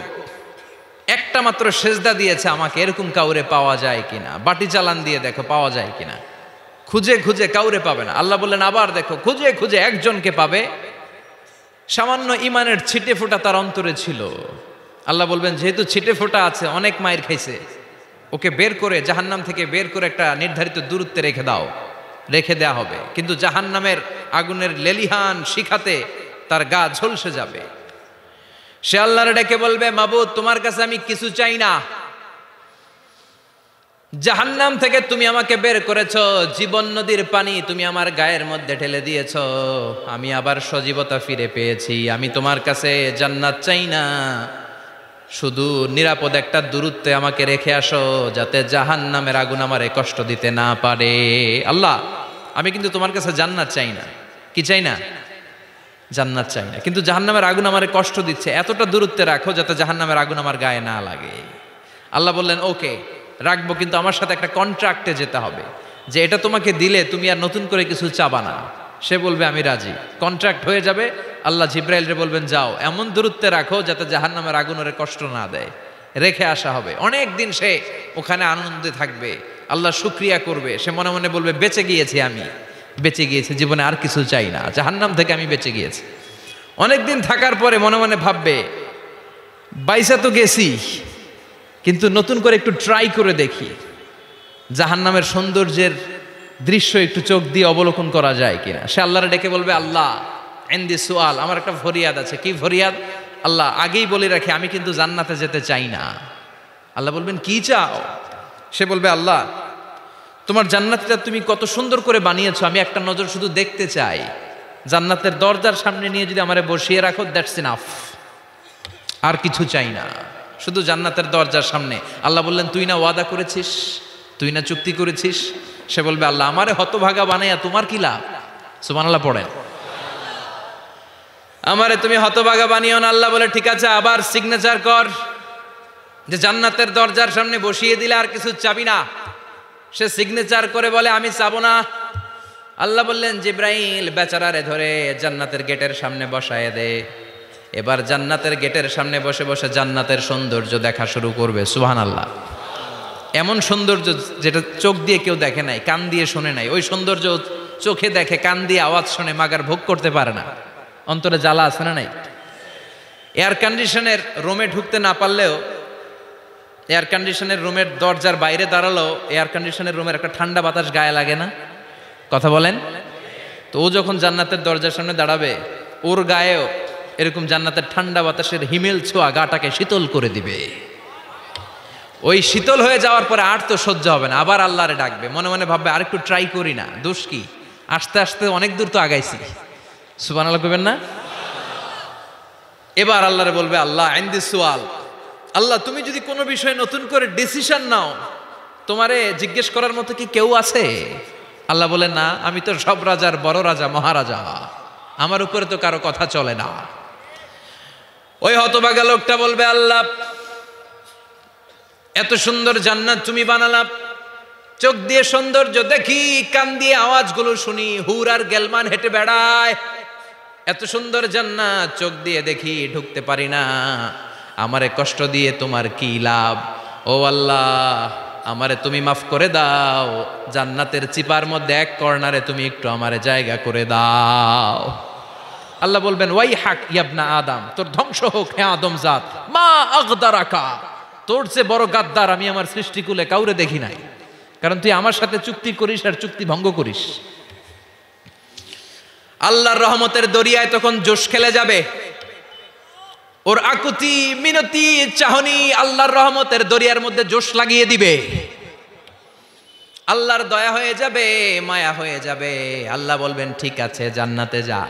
একটা মাত্র সেজদা দিয়েছে আমাকে, এরকম কাউরে পাওয়া যায় কিনা। বাটি চালান দিয়ে দেখো পাওয়া যায় কিনা। খুঁজে খুঁজে কাউরে পাবে না। আল্লাহ বললেন আবার দেখো, খুঁজে খুঁজে একজনকে পাবে, সামান্য ইমানের ছিটে ফোঁটা তার অন্তরে ছিল। আল্লাহ বলবেন, যেহেতু ছিটে ফোঁটা আছে, অনেক মায়ের খাইছে, ওকে বের করে জাহান্নাম থেকে বের করে একটা নির্ধারিত দূরত্বে রেখে দাও। রেখে দেয়া হবে, কিন্তু জাহান্নামের আগুনের লেলিহান শিখাতে তার গা ঝলসে যাবে। সে আল্লাহর ডেকে বলবে, মাবুদ তোমার কাছে আমি কিছু চাই না, জাহান্নাম থেকে তুমি আমাকে বের করেছো, জীবন নদীর পানি তুমি আমার গায়ের মধ্যে ঢেলে দিয়েছো, আমি আবার সজীবতা ফিরে পেয়েছি। আমি তোমার কাছে জান্নাত চাই না, শুধু নিরাপদ একটা দূরত্বে আমাকে রেখে আসো, যাতে জাহান্নামের আগুন আমারে কষ্ট দিতে না পারে। আল্লাহ আমি কিন্তু তোমার কাছে জান্নাত চাই না। কি চাই না? জান্নাত চাই না, কিন্তু জাহান্নামের আগুন আমারে কষ্ট দিচ্ছে, এতটা দূরত্বে রাখো যাতে জাহান্নামের আগুন আমার গায়ে না লাগে। আল্লাহ বললেন ওকে রাখবো, কিন্তু আমার সাথে একটা কন্ট্রাক্টে যেতে হবে, যে এটা তোমাকে দিলে তুমি আর নতুন করে কিছু চাবা না। সে বলবে আমি রাজি, কন্ট্রাক্ট হয়ে যাবে। আল্লাহ জিব্রাইলরে বলবেন যাও এমন দূরত্বে রাখো যাতে জাহান্নামের আগুন ওরে কষ্ট না দেয়। রেখে আসা হবে, অনেক দিন সে ওখানে আনন্দে থাকবে, আল্লাহ শুকরিয়া করবে। সে মনে মনে বলবে বেঁচে গিয়েছি, আমি বেঁচে গিয়েছি, জীবনে আর কিছু চাই না, জাহান্নাম থেকে আমি বেঁচে গিয়েছি। অনেকদিন থাকার পরে মনে মনে ভাববে বাইসা তো গেছি, কিন্তু নতুন করে একটু ট্রাই করে দেখি, জাহান্নামের সৌন্দর্যের দৃশ্য একটু চোখ দিয়ে অবলোকন করা যায় কিনা। সে আল্লাহরে ডেকে বলবে আল্লাহ ইনদি সুআল, আমার একটা ফরিয়াদ আছে। কি ফরিয়াদ? আল্লাহ আগেই বলে রাখি আমি কিন্তু জান্নাতে যেতে চাই না। আল্লাহ বলবেন কি চাও? সে বলবে আল্লাহ তোমার জান্নাতটা তুমি কত সুন্দর করে বানিয়েছো, আমি একটা নজর শুধু দেখতে চাই। জান্নাতের দরজার সামনে নিয়ে যদি আমারে বসিয়ে রাখো, দ্যাটস ইনাফ, আর কিছু চাই না, শুধু জান্নাতের দরজার সামনে। আল্লাহ বললেন তুই না ওয়াদা করেছিস, তুই না চুক্তি করেছিস। সে বলবে আল্লাহ আমারে হতভাগা বানাইয়া তোমার কি লাভ? সুবহানাল্লাহ পড়েন। আমারে তুমি হতভাগা বানিও না। আল্লাহ বলে ঠিক আছে, আবার সিগনেচার কর যে জান্নাতের দরজার সামনে বসিয়ে দিলে আর কিছু চাবি না। সে সিগনেচার করে বলে আমি চাবো না, আল্লাহ বললেন, জিব্রাইল বেচারারে ধরে জান্নাতের গেটের সামনে বসায় দে। এবার জান্নাতের গেটের সামনে বসে বসে জান্নাতের সৌন্দর্য দেখা শুরু করবে। সুবহানাল্লাহ। এমন সৌন্দর্য যেটা চোখ দিয়ে কেউ দেখে নাই, কান দিয়ে শোনে নাই, ওই সৌন্দর্য চোখে দেখে, কান দিয়ে আওয়াজ শুনে মাগার ভোগ করতে পারে না। অন্তরে জ্বালা আছে না নাই? এয়ার কন্ডিশনের রুমে ঢুকতে না পারলেও, এয়ার কন্ডিশনের রুমের দরজার বাইরে দাঁড়ালো, এয়ার কন্ডিশনের রুমের একটা ঠান্ডা বাতাস গায়ে লাগে না? কথা বলেন। তো ও যখন জান্নাতের দরজার সামনে দাঁড়াবে, ওর গায়েও এরকম জান্নাতের ঠান্ডা বাতাসের হিমেল ছোঁয়া গাটাকে শীতল করে দিবে। ওই শীতল হয়ে যাওয়ার পরে আর তো সহ্য হবে না, আবার আল্লাহরে ডাকবে, মনে মনে ভাববে আর একটু ট্রাই করি না, দোষ কি, আস্তে আস্তে অনেক দূর তো আগাইছি। সুবহানাল্লাহ কইবেন না? এবার আল্লাহরে বলবে, আল্লাহ ইনদি সুয়াল, আল্লাহ তুমি যদি কোনো বিষয়ে নতুন করে ডিসিশন নাও, তোমারে জিজ্ঞেস করার মতো কি কেউ আছে? আল্লাহ বলে, না, আমি তো সব রাজার বড় রাজা, মহারাজা, আমার উপরে তো কারো কথা চলে না। ওই হতভাগা লোকটা বলবে, আল্লাহ এত সুন্দর জান্নাত তুমি বানালাম, চোখ দিয়ে সৌন্দর্য দেখি, কান দিয়ে আওয়াজগুলো শুনি, হুর আর গেলমান হেঁটে বেড়ায়, এত সুন্দর জান্নাত চোখ দিয়ে দেখি, ঢুকতে পারি না, আমারে কষ্ট দিয়ে তোমার কি লাভ? ও আল্লাহ, আমারে তুমি মাফ করে দাও, জান্নাতের চিপার মধ্যে এক কর্নারে তুমি একটু আমারে জায়গা করে দাও। আল্লাহ বলবেন, ওয়াই হাক ইয়াবনা আদম, তোর ধ্বংস হোক হে আদম জাত, মা আগদারাকা, তোর চেয়ে বড় গাদ্দার আমি আমার সৃষ্টিকুলে কাউরে দেখি নাই, কারণ তুই আমার সাথে চুক্তি করিস আর চুক্তি ভঙ্গ করিস। আল্লাহর রহমতের দরিয়ায় তখন জোশ খেলে যাবে, ওর আকুতি মিনতি চাহনি আল্লাহর রহমতের দরিয়ার মধ্যে জোশ লাগিয়ে দিবে। আল্লাহর দয়া হয়ে যাবে, মায়া হয়ে যাবে। আল্লাহ বলবেন, ঠিক আছে, জান্নাতে যা।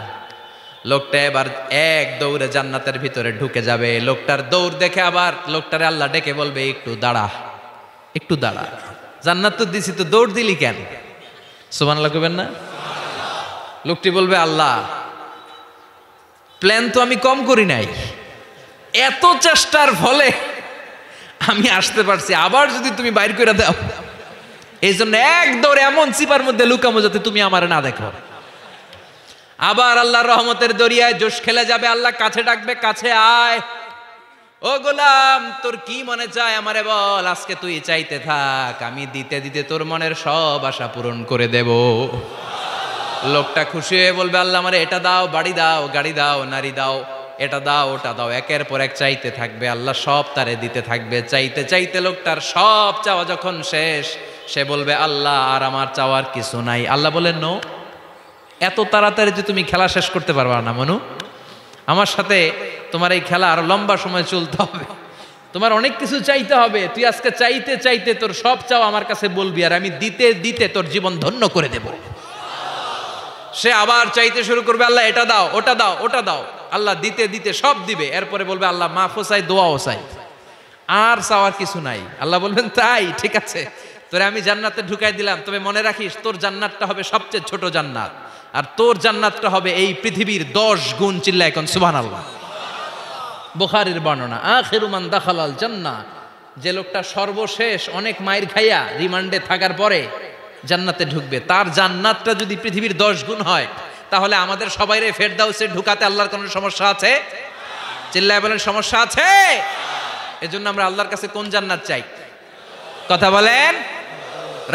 লোকটা এবার এক দৌড়ে জান্নাতের ভিতরে ঢুকে যাবে। লোকটার দৌড় দেখে আবার লোকটারে আল্লাহ ডেকে বলবে, একটু দাঁড়া, একটু দাঁড়া, জান্নাত তো দিছি, তো দৌড় দিলি কেন? সুবহানাল্লাহ কইবেন না? লোকটি বলবে, আল্লাহ প্ল্যান তো আমি কম করি নাই, এত চেষ্টার ফলে আমি আসতে পারছি, আবার যদি তুমি বাইর করে দাও, এই জন্য এক দৌড়ে এমন চিপার মধ্যে লুকামো যাতে তুমি আমার না দেখো। আবার আল্লাহর রহমতের দরিয়ায় জোশ খেলে যাবে। আল্লাহ কাছে ডাকবে, কাছে আয়, ও গোলাম তোর কি মনে চায় আমারে বল, আজকে তুই চাইতে থাক, আমি দিতে দিতে তোর মনের সব আশা পূরণ করে দেব। লোকটা খুশি হয়ে বলবে, আল্লাহ আমারে এটা দাও, বাড়ি দাও, গাড়ি দাও, নারী দাও, এটা দাও, ওটা দাও, একের পর এক চাইতে থাকবে। আল্লাহ সব তারে দিতে থাকবে। চাইতে চাইতে লোকটার সব চাওয়া যখন শেষ, সে বলবে, আল্লাহ আর আমার চাওয়ার কিছু নাই। আল্লাহ বলেন, নো, এত তাড়াতাড়ি যে তুমি খেলা শেষ করতে পারবা না মনু, আমার সাথে তোমার এই খেলা আরো লম্বা সময় চলতে হবে, তোমার অনেক কিছু চাইতে হবে। তুই আজকে চাইতে চাইতে তোর সব চাও আমার কাছে বলবি, আর আমি দিতে দিতে তোর জীবন ধন্য করে দেব। সে আবার চাইতে শুরু করবে, আল্লাহ এটা দাও, ওটা দাও, ওটা দাও। আল্লাহ দিতে দিতে সব দিবে। এরপরে বলবে, আল্লাহ মাফও চাই, দোয়াও চাই, আর চাওয়ার কিছু নাই। আল্লাহ বলবেন, তাই ঠিক আছে, তোরে আমি জান্নাতে ঢুকাই দিলাম, তবে মনে রাখিস তোর জান্নাতটা হবে সবচেয়ে ছোট জান্নাত, আর তোর জান্নাতটা হবে এই পৃথিবীর 10 গুণ। চিল্লা এখন সুবহানাল্লাহ। বুখারীর বর্ণনা, আখিরু মান দাখালাল জান্নাহ, যে লোকটা সর্বশেষ অনেক মাইর খাইয়া রিমান্ডে থাকার পরে জান্নাতে ঢুকবে, তার জান্নাতটা যদি পৃথিবীর 10 গুণ হয়, তাহলে আমাদের সবাইরে ফেরদাউসে ঢুকাতে আল্লাহর কোনো সমস্যা আছে? চিল্লায় বলেন, সমস্যা আছে? এজন্য আমরা আল্লাহর কাছে কোন জান্নাত চাই? কথা বলেন।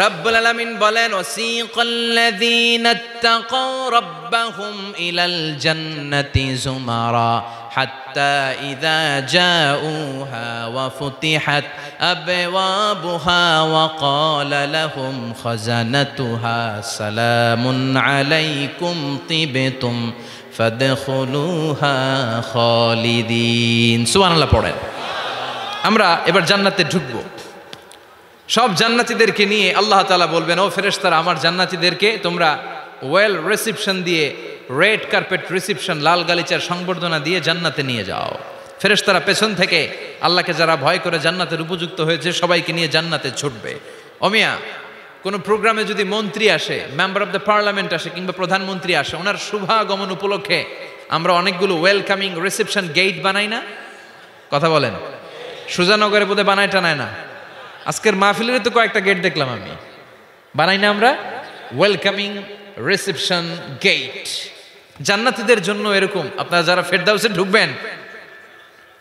রব্বুল আলামিন বলেন, ওয়াসিকাল্লাযীনা ইত্তাকাউ রাব্বাহুম ইলাল জান্নাতি যুমারা হাত্তা ইযা জাউহা ওয়া ফুতিহাত আবওয়াবুহা ওয়া ক্বালা লাহুম খাজানাতুহা সালামুন আলাইকুম তিবতুম ফাদখুলুহা খালিদিন। সুবহানাল্লাহ পড়েন। আমরা এবার জান্নাতে ঢুকবো। সব জান্নাতীদেরকে নিয়ে আল্লাহ তাআলা বলবেন, ও ফেরেশতারা, আমার জান্নাতীদেরকে তোমরা ওয়েল রিসিপশন দিয়ে, রেড কার্পেট রিসিপশন, লাল গালিচার সংবর্ধনা দিয়ে জান্নাতে নিয়ে যাও। ফেরেশতারা পেছন থেকে আল্লাহকে যারা ভয় করে জান্নাতের উপযুক্ত হয়েছে সবাইকে নিয়ে জান্নাতে ছুটবে। অমিয়া, কোনো প্রোগ্রামে যদি মন্ত্রী আসে, মেম্বার অফ দ্য পার্লামেন্ট আসে, কিংবা প্রধানমন্ত্রী আসে, ওনার শুভাগমন উপলক্ষে আমরা অনেকগুলো ওয়েলকামিং রিসেপশন গেট বানাই না? কথা বলেন। সুজানগরে বোধহয় বানায় টানায় না? আজকের মাহফিলের তো কয়েকটা গেট দেখলাম আমি, বানাই না আমরা? Welcoming reception gate. জান্নাতীদের জন্য এরকম, আপনারা যারা ফেরদাউসে ঢুকবেন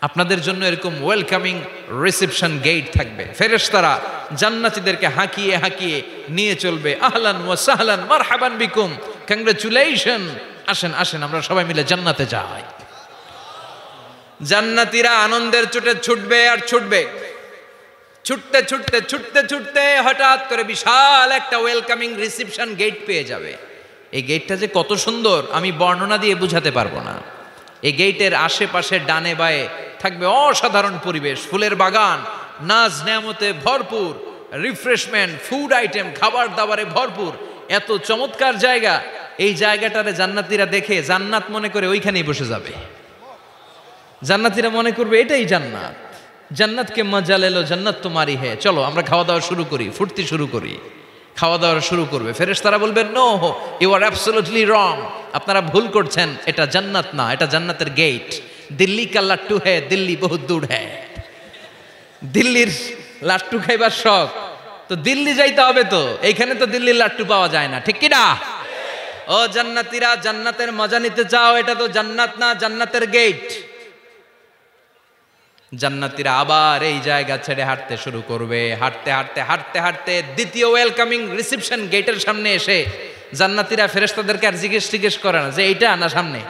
আপনাদের জন্য এরকম ওয়েলকামিং রিসেপশন গেট থাকবে। ফেরেশতারা জান্নাতীদেরকে হাঁকিয়ে হাঁকিয়ে নিয়ে চলবে, আহলান ওয়া সাহলান মারহাবান বিকুম, কংগ্রাচুলেশন, আসেন আসেন আমরা সবাই মিলে জান্নাতে যাই। জান্নাতীরা আনন্দের চোটে ছুটবে আর ছুটবে, ছুটতে ছুটতে ছুটতে ছুটতে হঠাৎ করে বিশাল একটা ওয়েলকামিং রিসেপশন গেট পেয়ে যাবে। এই গেটটা যে কত সুন্দর আমি বর্ণনা দিয়ে বুঝাতে পারবো না। এই গেটের আশেপাশে ডানে বায়ে থাকবে অসাধারণ পরিবেশ, ফুলের বাগান, নাজ নেয়ামতে ভরপুর, রিফ্রেশমেন্ট, ফুড আইটেম, খাবার দাবারে ভরপুর, এত চমৎকার জায়গা। এই জায়গাটারে জান্নাতীরা দেখে জান্নাত মনে করে ওইখানেই বসে যাবে। জান্নাতীরা মনে করবে এটাই জান্নাত, জান্নাতকে মজা লেলো, জান্নাত তোমারই হে, চলো আমরা খাওয়া দাওয়া শুরু করি, ফুর্তি শুরু করি। খাওয়া দাওয়া শুরু করবে। ফেরেশতারা বলবেন no, you are absolutely wrong, আপনারা ভুল করছেন, এটা জান্নাত না, এটা জান্নাতের গেট। দিল্লি কা লাট্টু হ্যায়, দিল্লি বহুত দূর হ্যায়। দিল্লির লাট্টু খাইবার শখ তো দিল্লি যাইতে হবে, তো এইখানে তো দিল্লির লাট্টু পাওয়া যায় না, ঠিক কি না? ও জান্নাতীরা, জান্নাতের মজা নিতে চাও, এটা তো জান্নাত না, জান্নাতের গেট। জান্নাতীরা আবার এই জায়গা ছেড়ে হাঁটতে শুরু করবে। হাঁটতে হাঁটতে হাঁটতে হাঁটতে দ্বিতীয় ওয়েলকামিং রিসেপশন গেটের সামনে এসে জান্নাতীরা ফেরেশতাদেরকে আর জিজ্ঞেস করে না যে এইটা না সামনে,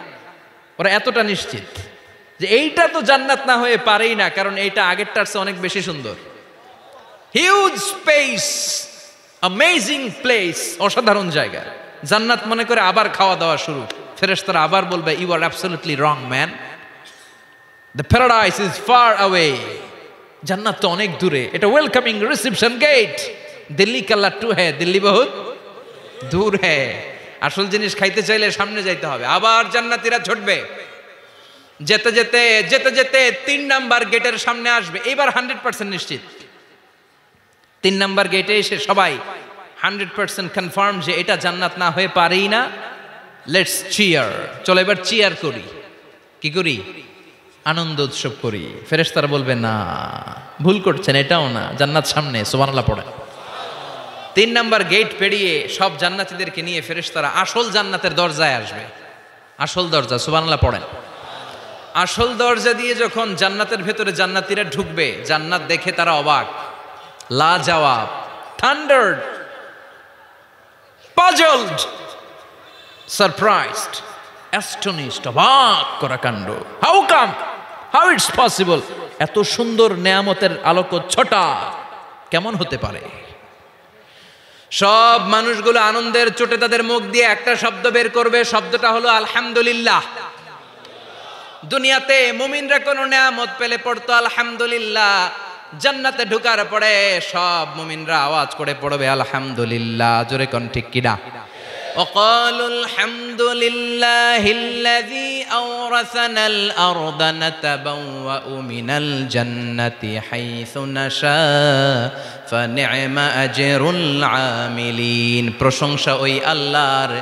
ওরা এতটা নিশ্চিত যে এইটা তো জান্নাত না হয়ে পারেই না, কারণ এইটা আগেরটার চেয়ে অনেক বেশি সুন্দর। হিউজ স্পেস, অ্যামেজিং প্লেস, অসাধারণ জায়গা। জান্নাত মনে করে আবার খাওয়া দাওয়া শুরু। ফেরেশতারা আবার বলবে you are absolutely wrong man, The paradise is far away. জান্নাত তো অনেক দূরে, এটা ওয়েলকামিং রিসেপশন গেট। দিল্লি কা লাট্টু হ্যায়, দিল্লি বহুত দূর হ্যায়। আসল জিনিস খাইতে চাইলে সামনে যাইতে হবে। আবার জান্নাতীরা ছুটবে, যেতে যেতে যেতে যেতে 3 নাম্বার গেটের সামনে আসবে। এবার 100% নিশ্চিত। 3 নাম্বার গেটে এসে সবাই 100% কনফার্ম যে এটা জান্নাত না হয়ে পারেই না। লেটস চিয়ার, চলো এবার চিয়ার করি। কি করি? আনন্দ উৎসব করি। ফেরেশতারা বলবে না, ভুল করছেন, এটাও না, জান্নাত সামনে, সুবহানাল্লাহ পড়ে। 3 নাম্বার গেট পেরিয়ে সব জান্নাতীদেরকে নিয়ে ফেরেশতারা আসল জান্নাতের দরজায় আসবে। আসল দরজা, সুবহানাল্লাহ পড়েন। আসল দরজা দিয়ে যখন জান্নাতের ভেতরে জান্নাতীরা ঢুকবে, জান্নাত দেখে তারা অবাক, লাজবাব, থান্ডার্ড, পাজলড, সারপ্রাইজড, অ্যাস্টনিশড, অবাক করা কাণ্ড। How come, how it's possible, এত সুন্দর নেয়ামতের আলোকচ্ছটা কেমন হতে পারে? সব মানুষগুলো আনন্দের চোটে তাদের মুখ দিয়ে একটা শব্দ বের করবে, শব্দটা হলো আলহামদুলিল্লাহ। দুনিয়াতে মুমিনরা কোনো নেয়ামত পেলে পড়তো আলহামদুলিল্লাহ, জান্নাতে ঢোকার পরে সব মুমিনরা আওয়াজ করে পড়বে আলহামদুলিল্লাহ। জোরে কোন ঠিক কিনা? وقالوا الحمد لله الذي أورثنا الأرض نتبوأ من الجنة حيث نشاء فنعم أجر العاملين। প্রশংসা ওই আল্লাহর,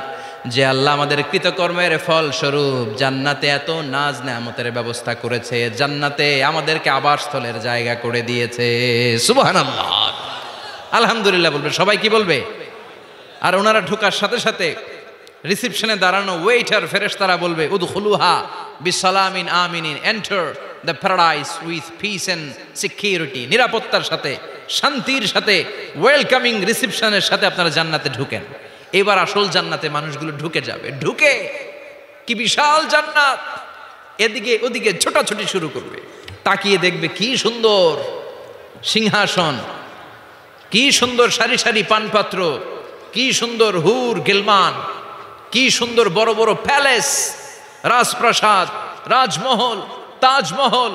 যে আল্লাহ আমাদের কৃতকর্মের ফল স্বরূপ জান্নাতে এত নাজ নেয়ামতের ব্যবস্থা করেছে, জান্নাতে আমাদেরকে আবাসস্থলের জায়গা করে দিয়েছে। সুবহানাল্লাহ, আলহামদুলিল্লাহ বলবে সবাই। কি বলবে? আর ওনারা ঢোকার সাথে সাথে রিসেপশনে দাঁড়ানো ওয়েটার ফেরেশতারা বলবে উদখুলুহা বিসালামিন আমিনিন, enter the paradise with peace and security. নিরাপত্তার সাথে, শান্তির সাথে, ওয়েলকামিং রিসেপশনের সাথে আপনারা জান্নাতে ঢুকেন। এবার আসল জান্নাতে মানুষগুলো ঢুকে যাবে। ঢুকে কি বিশাল জান্নাত, এদিকে ওদিকে ছোটাছুটি শুরু করবে। তাকিয়ে দেখবে কি সুন্দর সিংহাসন, কি সুন্দর সারি সারি পানপাত্র, কি সুন্দর হুর গিলমান, কি সুন্দর বড় বড় প্যালেস, রাজপ্রাসাদ, রাজমহল, তাজমহল,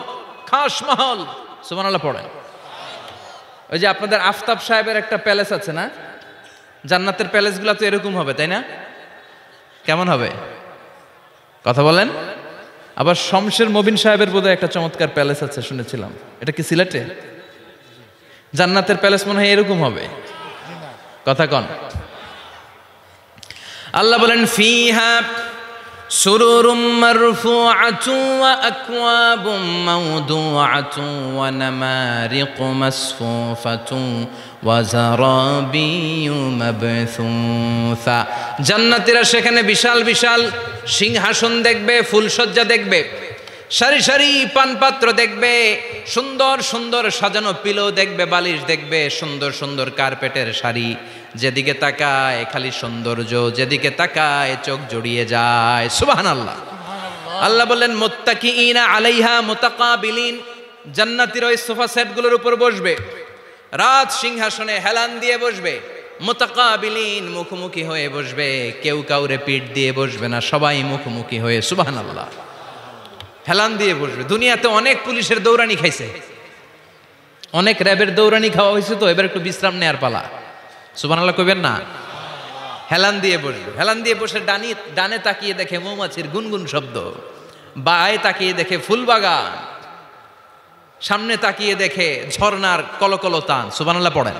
খাসমহল। সুবহানাল্লাহ পড়েন। ওই যে আপনাদের আফতাব সাহেবের একটা প্যালেস আছে না, জান্নাতের প্যালেসগুলো তো এরকম হবে, তাই না? কেমন হবে কথা বলেন? আবার শমশের মবিন সাহেবের বোধহয় একটা চমৎকার প্যালেস আছে শুনেছিলাম, এটা কি সিলেটে? জান্নাতের প্যালেস মনে হয় এরকম হবে, কথা কন। আল্লাহ বলেন ফিহা সুরুরুম মারফুআতুন ওয়া আকওয়াবুম মাওদুআতুন ওয়া নামারিকু মাসফুফাতুন ওয়া যারাবিয়্যু মাবথুসা। জান্নাতীরা সেখানে বিশাল বিশাল সিংহাসন দেখবে, ফুলসজ্জা দেখবে, সারি সারি পানপাত্র দেখবে, সুন্দর সুন্দর সাজানো পিলো দেখবে, বালিশ দেখবে, সুন্দর সুন্দর কার্পেটের শাড়ি। যেদিকে তাকায় খালি সৌন্দর্য, যেদিকে তাকায় চোখ জড়িয়ে যায়। সুবহানাল্লাহ। আল্লাহ বললেন মুত্তাকিইনা আলাইহা মুতাকাবিলিন, জান্নাতীরা ওই সোফা সেটগুলোর উপর বসবে, রাজ সিংহাসনে হেলান দিয়ে বসবে, মুতাকাবিলিন মুখোমুখি হয়ে বসবে, কেউ কাউরে পিঠ দিয়ে বসবে না, সবাই মুখোমুখি হয়ে। সুবহানাল্লাহ। হেলান দিয়ে বসবে। দুনিয়াতে অনেক পুলিশের দৌড়ানি খাইছে, অনেক র্যাবের দৌড়ানি খাওয়া হয়েছে, তো এবার একটু বিশ্রাম নেয়ার পালা। সুবহানাল্লাহ কইবেন না? হেলান দিয়ে বসবে। হেলান দিয়ে বসে ডানে তাকিয়ে দেখে মৌমাছির গুনগুন শব্দ, বায়ে তাকিয়ে দেখে ফুলবাগান, সামনে তাকিয়ে দেখে ঝর্ণার কলকল তান। সুবহানাল্লাহ পড়েন।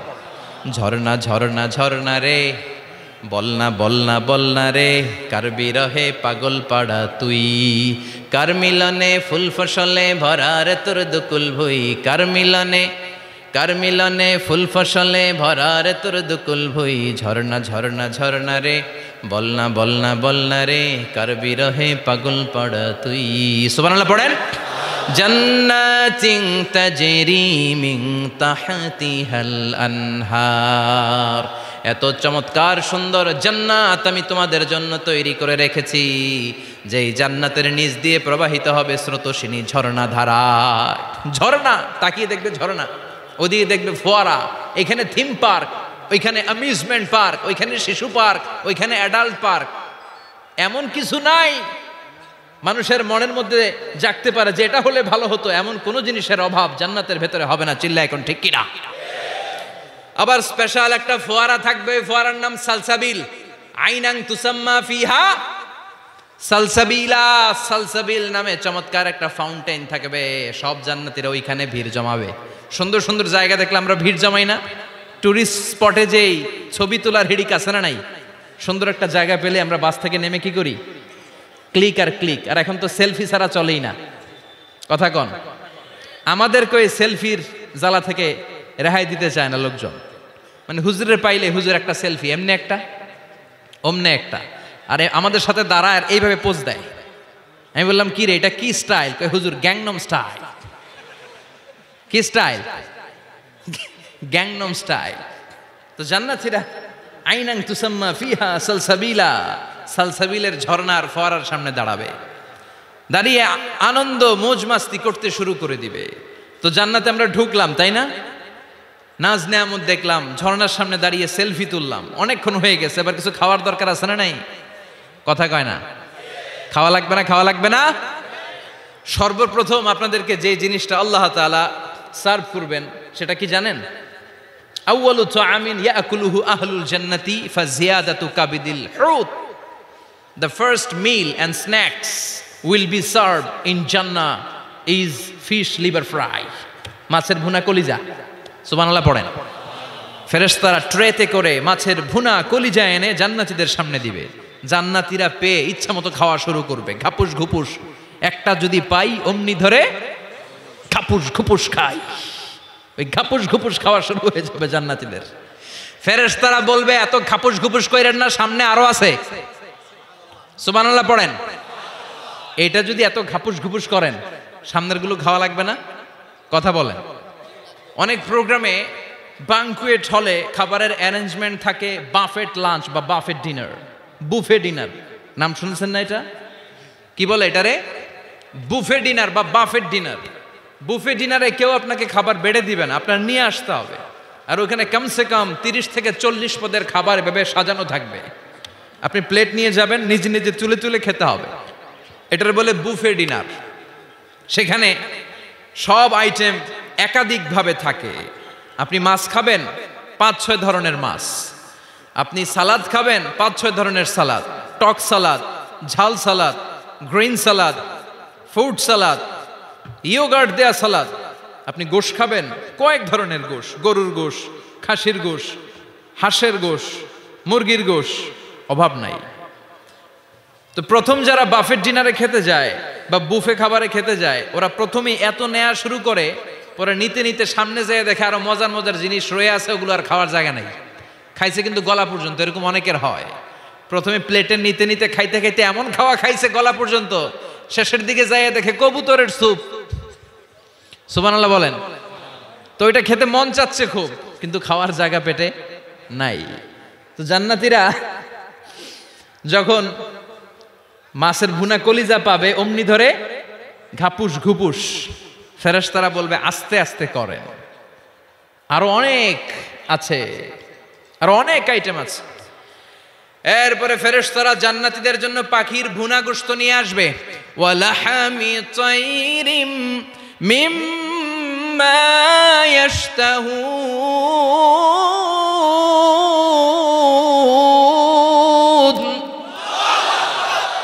ঝর্ণা ঝর্ণা ঝর্ণা রে, বলনা বলনা বলনা রে, কার বিরহে পাগল পাড়া তুই, কার মিলনে ফুল ফসলে ভরা রে তোর দুকুল ভুই, কার মিলনে ফুল ফসলে ভরা রে তোর দুকুল ভুই। ঝর্ণা ঝর্ণা ঝর্ণা রে, বলনা বলনা বলনা রে, কার বিরহে পাগল পাড়া তুই। সুবহানাল্লাহ পড়েন। জান্নাতিন তাজরি মিন তাহতিহাল আনহার, এত চমৎকার সুন্দর জান্নাত আমি তোমাদের জন্য তৈরি করে রেখেছি, যেই জান্নাতের নিচ দিয়ে প্রবাহিত হবে স্রোতস্বিনী ঝর্ণা ধারা। ঝর্ণা, তাকিয়ে দেখবে ঝর্ণা, ওদিকে দেখবে ফোয়ারা, এখানে থিম পার্ক, ওইখানে অ্যামিউজমেন্ট পার্ক, ওইখানে শিশু পার্ক, ওইখানে অ্যাডাল্ট পার্ক। এমন কিছু নাই মানুষের মনের মধ্যে জাগতে পারে যে এটা হলে ভালো হতো, এমন কোন জিনিসের অভাব জান্নাতের ভেতরে হবে না। চিল্লা এখন ঠিক কিনা? আবার স্পেশাল একটা ফোয়ারা থাকবে, ফোয়ারার নাম সালসাবিল। আইনাং তুসাম্মা ফিহা সালসাবিলা, সালসাবিল নামে চমৎকার একটা ফাউন্টেন থাকবে। সব জান্নাতীরা ওইখানে ভিড় জমাবে। সুন্দর সুন্দর জায়গা দেখলে আমরা ভিড় জমাই না? টুরিস্ট স্পটে যেই ছবি তোলার হিড়িক আছে না নাই? সুন্দর একটা জায়গা পেলে আমরা বাস থেকে নেমে কি করি? ক্লিক আর ক্লিক। আর এখন তো সেলফি ছাড়া চলেই না, কথা কন। আমাদেরকে ওই সেলফির জ্বালা থেকে রেহাই দিতে চায় না লোকজন। মানে হুজুরের পাইলে হুজুর একটা সেলফি, এমনি একটা অমনে একটা, আরে আমাদের সাথে দাঁড়ায় আর এইভাবে পোজ দেয়। আমি বললাম কি রে, এটা কি স্টাইল? কই হুজুর গ্যাংনম স্টাইল। কি স্টাইল? Gangnam style. তো জান্নাতীরা আইনাং তুসাম্মা ফিহা সালসাবিলা, সালসাবিলের ঝর্ণার ফোয়ারার সামনে দাঁড়াবে, দাঁড়িয়ে আনন্দ মোজ মাস্তি করতে শুরু করে দিবে। তো জান্নাতে আমরা ঢুকলাম, তাই না? নাজ নেয়ামত দেখলাম, ঝর্ণার সামনে দাঁড়িয়ে সেলফি তুললাম, অনেকক্ষণ হয়ে গেছে, এবার কিছু খাওয়ার দরকার আছে না নাই? কথা কয় না? খাওয়া লাগবে না? খাওয়া লাগবে না? সর্বপ্রথম আপনাদেরকে যে জিনিসটা আল্লাহ তাআলা সার্ভ করবেন সেটা কি জানেন? আউয়ালু তাআমিন ইয়াকুলুহু আহলুল জান্নাতি ফাজিয়াদাতু কাবিদিল হুত। The first meal and snacks will be served in Jannah is fish liver fry, মাছের ভুনা কলিজা। সুবহানাল্লাহ পড়েন। ফেরেশতারা ট্রেতে করে মাছের ভুনা কলিজা এনে জান্নাতীদের সামনে দিবে। জান্নাতীরা পেয়ে ইচ্ছা মতো খাওয়া শুরু করবে, ঘাপুস ঘুপুস। একটা যদি পাই অমনি ধরে ঘাপুস ঘুপুস খাই। ওই ঘাপুস ঘুপুস খাওয়া শুরু হয়ে যাবে জান্নাতীদের। ফেরেশতারা বলবে এত ঘাপুস ঘুপুস কইরেন না, সামনে আরো আছে। সুবহানাল্লাহ পড়েন। এটা যদি এত ঘাপুস ঘুপুস করেন, সামনের গুলো খাওয়া লাগবে না? কথা বলেন। অনেক প্রোগ্রামে বানকুয়েট হলে খাবারের অ্যারেঞ্জমেন্ট থাকে বাফেট লাঞ্চ বা বাফেট ডিনার, বুফে ডিনার। নাম শুনছেন না এটা? কি বলে এটারে? বুফে ডিনার বা বাফেট ডিনার। বুফে ডিনারে কেউ আপনাকে খাবার বেড়ে দিবেন, আপনার নিয়ে আসতে হবে। আর ওখানে কমসে কম 30 থেকে 40 পদের খাবার এভাবে সাজানো থাকবে। আপনি প্লেট নিয়ে যাবেন, নিজে নিজে তুলে তুলে খেতে হবে। এটার বলে বুফে ডিনার। সেখানে সব আইটেম একাধিকভাবে থাকে। আপনি মাছ খাবেন, 5-6 ধরনের মাছ। আপনি সালাদ খাবেন, 5-6 ধরনের সালাদ, টক সালাদ, ঝাল salad, green salad, fruit salad, yogurt দেয়া সালাদ। আপনি গোশ খাবেন, কয়েক ধরনের গোশ, গরুর গোশ, খাসির গোশ, হাঁসের গোশ, মুরগির গোশ, অভাব নাই। তো প্রথম যারা বাফেট ডিনারে খেতে যায় বা বুফে খাবারে খেতে যায়, ওরা প্রথমেই এত নেওয়া শুরু করে, পরে নিতে নিতে সামনে যেয়ে দেখে আরো মজার মজার জিনিস রয়ে আছে, ওগুলো আর খাওয়ার জায়গা নেই, খাইছে কিন্তু গলা পর্যন্ত। এরকম অনেকের হয়, প্রথমে প্লেটে নিতে নিতে খাইতে খাইতে এমন খাওয়া খাইছে গলা পর্যন্ত, শেষের দিকে যাইয়া দেখে কবুতরের স্যুপ। সুবহানাল্লাহ বলেন। তো এটা খেতে মন চাচ্ছে খুব, কিন্তু খাওয়ার জায়গা পেটে নাই। তো জান্নাতীরা যখন মাছের ভুনা কলিজা পাবে, অমনি ধরে ঘাপুস ঘুপুস। ফেরেশতারা বলবে আস্তে আস্তে করেন, আরো অনেক আছে, আরো অনেক আইটেম আছে। এরপরে ফেরেশতারা জান্নাতীদের জন্য পাখির ভুনা গোশত নিয়ে আসবে। ওয়ালাহামি তাইরিম মিম্মা ইয়াশতাহুন,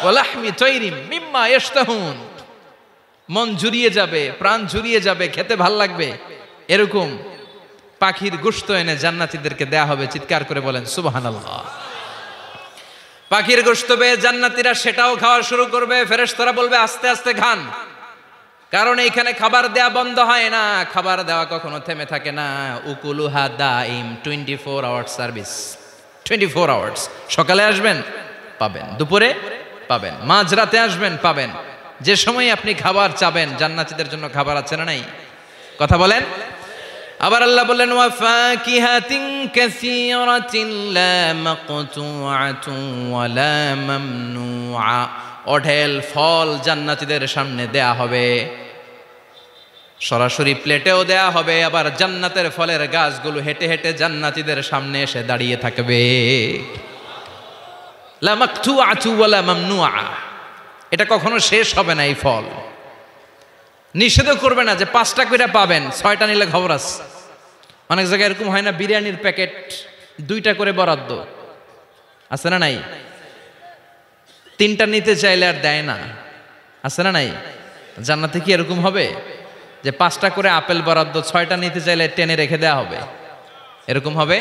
ওয়ালাহমি তাইরিম মিম্মা ইয়াশতাহুন। মন জুড়িয়ে যাবে, প্রাণ জুড়িয়ে যাবে, খেতে ভাল লাগবে, এরকম পাখির গোশত এনে জান্নাতীদেরকে দেয়া হবে। চিৎকার করে বলেন সুবহানাল্লাহ। পাখির গোশত পেয়ে জান্নাতীরা সেটাও খাওয়া শুরু করবে। ফেরেশতারা বলবে আস্তে আস্তে খান, কারণ এইখানে খাবার দেয়া বন্ধ হয় না, খাবার দেওয়া কখনো থেমে থাকে না। উকুলুহা দাইম, 24 আওয়ার্স সার্ভিস, 24 আওয়ার্স। সকালে আসবেন পাবেন, দুপুরে পাবেন, মাঝরাতে আসবেন পাবেন, যে সময় আপনি খাবার চাবেন জান্নাতীদের জন্য খাবার আছে না নাই? কথা বলেন। আবার আল্লাহ বললেন ওয়া ফাকিহাতিন কাসীরাতিন লা মাকতুআতুন ওয়া লা মামনুআ। অঢেল ফল জান্নাতীদের সামনে দেয়া হবে, সরাসরি প্লেটেও দেয়া হবে, আবার জান্নাতের ফলের গাছগুলো হেঁটে হেঁটে জান্নাতীদের সামনে এসে দাঁড়িয়ে থাকবে। লা মাকতুআতু ওয়া লা মামনুআ। এটা কখনো শেষ হবে না। এই ফল নিষেধও করবে না যে 5টা করে পাবেন, 6টা নিলে খবর আছে। অনেক জায়গায় এরকম হয় না, বিরিয়ানির প্যাকেট 2টা করে বরাদ্দ আছে না নাই? 3টা নিতে চাইলে আর দেয় না, আছে না নাই? জান্নাতে কি এরকম হবে যে 5টা করে আপেল বরাদ্দ, 6টা নিতে চাইলে টেনে রেখে দেওয়া হবে? এরকম হবে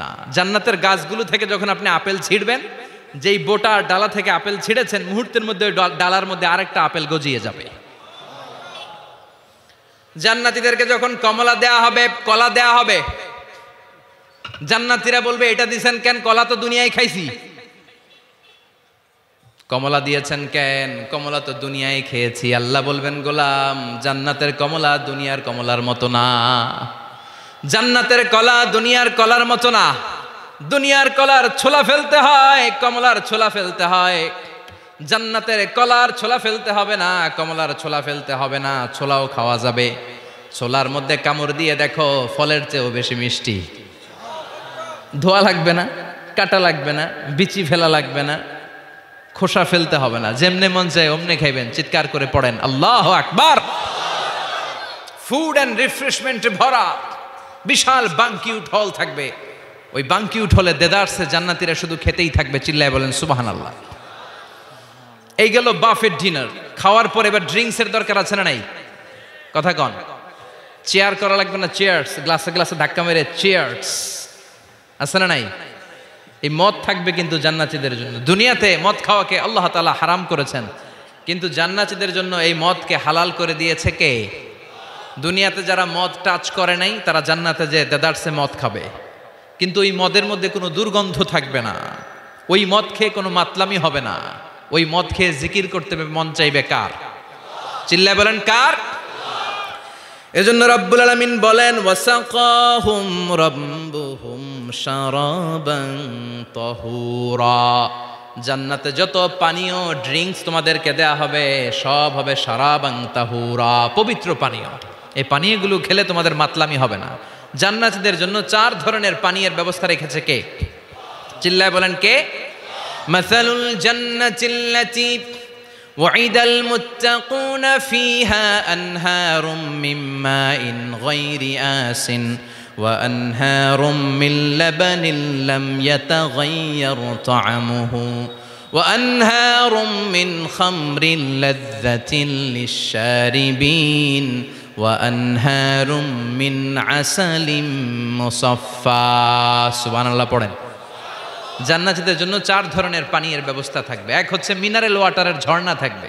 না। জান্নাতের গাছগুলো থেকে যখন আপনি আপেল ছিঁড়বেন, যেই বোটা ডালা থেকে আপেল ছিঁড়েছেন, মুহূর্তের মধ্যে ডালার মধ্যে আরেকটা আপেল গজিয়ে যাবে। জান্নাতীদেরকে যখন কমলা দেয়া হবে, কলা দেয়া হবে, জান্নাতীরা বলবে এটা দিয়েছেন কেন? কলা তো দুনিয়ায় খাইছি। কমলা দিয়েছেন কেন? কমলা তো দুনিয়ায় খেয়েছি। আল্লাহ বলবেন গোলাম, জান্নাতের কমলা দুনিয়ার কমলার মতো না, জান্নাতের কলা দুনিয়ার কলার মতো না। দুনিয়ার কলার ছোলা ফেলতে হয়, কমলার ছোলা ফেলতে হয়। জান্নাতের কলার ছোলা ফেলতে হবে না, কমলার ছোলা ফেলতে হবে না, ছোলাও খাওয়া যাবে। ছোলার মধ্যে কামড় দিয়ে দেখো, ফলের চেয়েও বেশি মিষ্টি। ধোয়া লাগবে না, কাটা লাগবে না, বিচি ফেলা লাগবে না, খোসা ফেলতে হবে না, যেমনে মন চায় অমনে খাইবেন। চিৎকার করে পড়েন আল্লাহু আকবার। ফুড অ্যান্ড রিফ্রেশমেন্টে ভরা বিশাল বাঙ্কিউট হল থাকবে। ওই বাঙ্কিউট হলে দেদারসে জান্নাতীরা শুধু খেতেই থাকবে। চিল্লায় বলেন সুবহানাল্লাহ। এই গেল বাফেট ডিনার। খাওয়ার পর এবার ড্রিঙ্কসের দরকার আছে না নাই? কথা কন। চেয়ার করা লাগবে না, চেয়ার্স, গ্লাসে গ্লাসে ধাক্কা মেরে চেয়ার্স, আছে না নাই? এই মদ থাকবে কিন্তু জান্নাতীদের জন্য। দুনিয়াতে মদ খাওয়াকে আল্লাহ তাআলা হারাম করেছেন, কিন্তু জান্নাতীদের জন্য এই মদকে হালাল করে দিয়েছে কে? দুনিয়াতে যারা মদ টাচ করে নাই, তারা জান্নাতে যে দেদারসে মদ খাবে, কিন্তু ওই মদের মধ্যে কোনো দুর্গন্ধ থাকবে না, ওই মদ খেয়ে কোনো মাতলামি হবে না, ওই মদ খেয়ে জিকির করতে মন চাইবে কার? চিল্লায় বলেন কার? এজন্য রব্বুল আলামিন বলেন ওয়াসাকাহুম রাব্বুহুম শারাবান তাহুরা। জান্নাতে যত পানীয় ড্রিঙ্কস তোমাদেরকে দেয়া হবে, সব হবে শারাবান তাহুরা, পবিত্র পানীয়। এই পানীয়গুলো খেলে তোমাদের মাতলামি হবে না। জান্নাতীদের জন্য 4 ধরনের পানীয়ের ব্যবস্থা রেখেছে কে? চিল্লায় বলেন কে? মাসালুল জান্নাতিল্লাতী ওয়াইদাল মুত্তাকুনা ফিহা আনহারুম মিন মাইন গায়রি আসিন ওয়া আনহারুম মিন লাবানিন লাম ইয়াতাগায়্যার তা'আমুহু ওয়া আনহারুম মিন খামরিন লাযযাতিন লিশ-শারিবিন ওয়া আনহারুম মিন আসালিম মুসাফফা। সুবহানাল্লাহ পড়েন। জান্নাতীদের জন্য 4 ধরনের পানীয়ের ব্যবস্থা থাকবে। এক হচ্ছে মিনারেল ওয়াটারের ঝর্ণা থাকবে,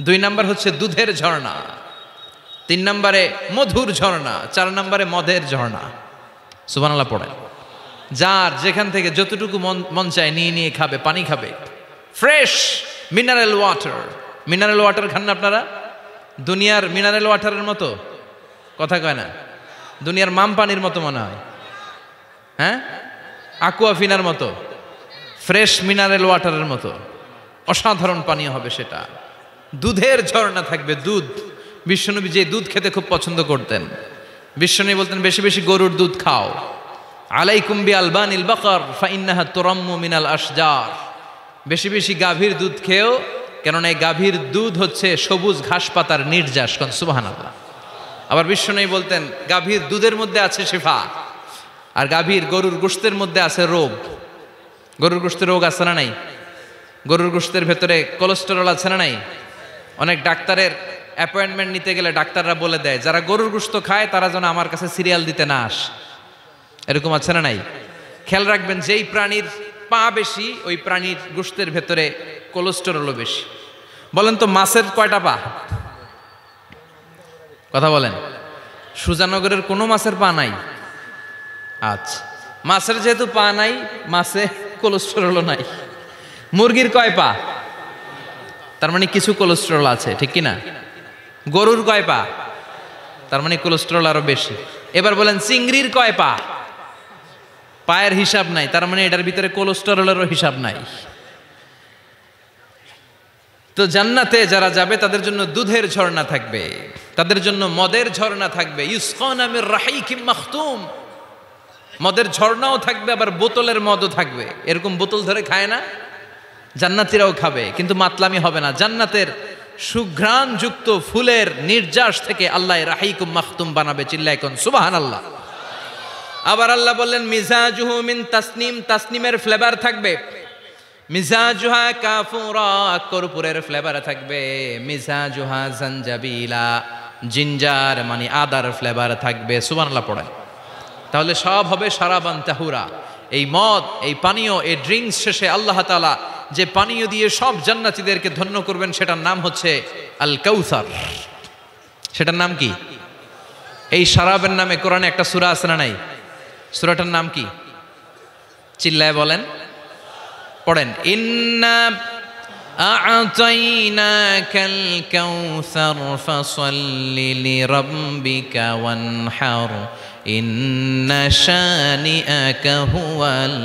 2 নাম্বার হচ্ছে দুধের ঝর্ণা, 3 নম্বরে মধুর ঝর্ণা, 4 নম্বরে মদের ঝর্ণা। সুবহানাল্লাহ পড়েন। যার যেখান থেকে যতটুকু মন চায় নিয়ে নিয়ে খাবে, পানি খাবে, fresh mineral water. Mineral water খান না আপনারা? দুনিয়ার মিনারেল ওয়াটারের মতো কথা কয় না, দুনিয়ার মাম পানির মতো মনে হয়, হ্যাঁ, আকুয়াফিনার মতো, ফ্রেশ মিনারেল ওয়াটারের মতো অসাধারণ পানীয় হবে সেটা। দুধের ঝর্ণা থাকবে, দুধ। বিশ্বনবী যে দুধ খেতে খুব পছন্দ করতেন, বিশ্বনবী বলতেন বেশি বেশি গরুর দুধ খাও। আলাইকুম বি আলবানিল বাকার ফাইন্নাহা তুরাম্মু মিনাল আশজার। বেশি বেশি গাভীর দুধ খেও, কেননা এই গাভীর দুধ হচ্ছে সবুজ ঘাস পাতার নির্যাস। সুবহানাল্লাহ। আবার বিশ্বনবী বলতেন গাভীর দুধের মধ্যে আছে শিফা, আর গাভীর গরুর গোশতের মধ্যে আছে রোগ। গরুর গোশতের রোগ আছে না নাই? গরুর গোশতের ভেতরে কোলেস্টেরল আছে না নাই? অনেক ডাক্তারের অ্যাপয়েন্টমেন্ট নিতে গেলে ডাক্তাররা বলে দেয় যারা গরুর গোশত খায় তারা যেন আমার কাছে সিরিয়াল দিতে না আসে, এরকম আছে না নাই? খেয়াল রাখবেন, যেই প্রাণীর পা বেশি ওই প্রাণীর গোশতের ভেতরে কোলেস্টেরলও বেশি। বলেন তো মাছের কয়টা পা? কথা বলেন। সুজানগরের কোনো মাছের পা নাই? আচ্ছা, মাছের যেহেতু পা নাই, মাছে কোলেস্টেরলও নাই। মুরগির কয় পা? তার মানে কিছু কোলেস্টেরল আছে, ঠিক কি না? গরুর কয় পা? তার মানে কোলেস্টেরল আরো বেশি। এবার বলেন চিংড়ির কয় পা? পায়ের হিসাব নাই, তার মানে এটার ভিতরে কোলেস্টেরলেরও হিসাব নাই। তো জান্নাতে যারা যাবে তাদের জন্য দুধের ঝর্ণা থাকবে, তাদের জন্য মদের ঝর্ণা থাকবে। ইউসকানা মির রাহিকিম মাখতুম। মদের ঝর্ণাও থাকবে, আবার বোতলের মদও থাকবে। এরকম বোতল ধরে খায় না, জান্নাতীরাও খাবে, কিন্তু মাতলামি হবে না। জান্নাতের সুঘ্রাণ যুক্ত ফুলের নির্যাস থেকে আল্লাহ রাহিকুম মাখতুম বানাবে। চিল্লায় কোন সুবহানাল্লাহ। আবার আল্লাহ বললেন মিজাজুহু মিন তাসনিম। তাসনিমের ফ্লেভার থাকবে। মিজাজুহা কাফুরা, কর্পূরের ফ্লেভার থাকবে। মিজাজুহা জানজাবিলা, জিঞ্জার মানে আদার ফ্লেভার থাকবে। সুবহানাল্লাহ পড়েন। তাহলে সব হবে শারাবান তাহুরা। এই মদ, এই পানীয়, এই ড্রিঙ্কস শেষে আল্লাহ তাআলা যে পানীয় দিয়ে সব জান্নাতীদেরকে ধন্য করবেন সেটার নাম হচ্ছে আল কাউসার। সেটার নাম কি? এই শারাবের নামে কোরআনে একটা সূরা আছে না নাই? সূরাটার নাম কি? চিল্লায় বলেন, পড়েন। ইন্না আ'তাইনাকাল কাউসার ফাসাল্লি লিরাব্বিকা ওয়ানহার ইন্না শানিআকা হুয়াল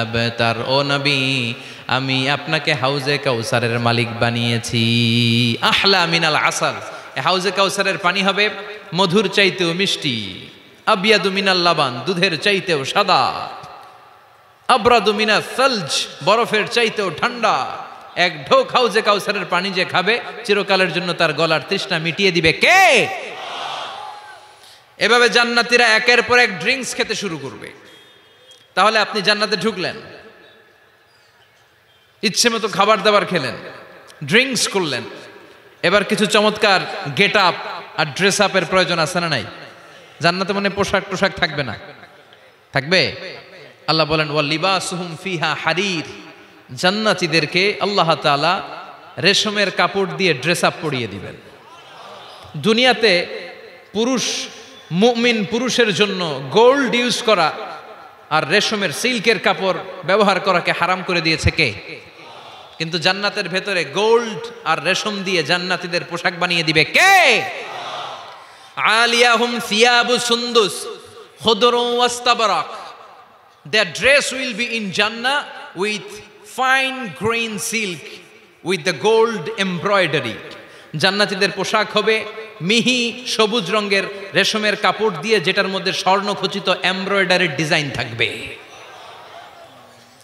আবতার। ও নবী, আমি আপনাকে হাউজে কাউসারের মালিক বানিয়েছি। আহলা মিনাল আসাল। হাউজে কাউসারের পানি হবে মধুর চাইতেও মিষ্টি। আবিয়াদু মিনাল লাবান, দুধের চাইতেও সাদা। আবরাদু মিনাস সালজ, বরফের চাইতেও ঠান্ডা। এক ঢোক হাউজে কাউসারের পানি যে খাবে চিরকালের জন্য তার গলার তৃষ্ণা মিটিয়ে দিবে কে? এভাবে জান্নাতীরা একের পর এক ড্রিঙ্কস খেতে শুরু করবে। তাহলে আপনি জান্নাতে ঢুকলেন, ইচ্ছে মতো খাবার দাবার খেলেন, ড্রিঙ্কস করলেন। এবার কিছু চমৎকার গেট আপ আর ড্রেস আপের প্রয়োজন আছে না নাই? জান্নাতে মানে পোশাক টোশাক থাকবে না? থাকবে। আল্লাহ বলেন ওয়া লিবাসুহুম ফিহা হারির। জান্নাতীদেরকে আল্লাহ তাআলা রেশমের কাপড় দিয়ে ড্রেস আপ পরিয়ে দিবেন। দুনিয়াতে পুরুষ, মুমিন পুরুষের জন্য গোল্ড ইউজ করা আর রেশমের সিল্কের কাপড় ব্যবহার করাকে হারাম করে দিয়েছে কে? কিন্তু জান্নাতের ভেতরে গোল্ড আর রেশম দিয়ে জান্নাতীদের পোশাক বানিয়ে দিবে কে? আলিয়াহুম সিয়াবু সুন্দুস খুদরু ওয়াস্তাবরাক। Their dress will be in Jannah with fine grain silk with the gold embroidery. জান্নাতীদের পোশাক হবে মিহি সবুজ রঙের রেশমের কাপড় দিয়ে, যেটার মধ্যে স্বর্ণখচিত এমব্রয়ডারির ডিজাইন থাকবে।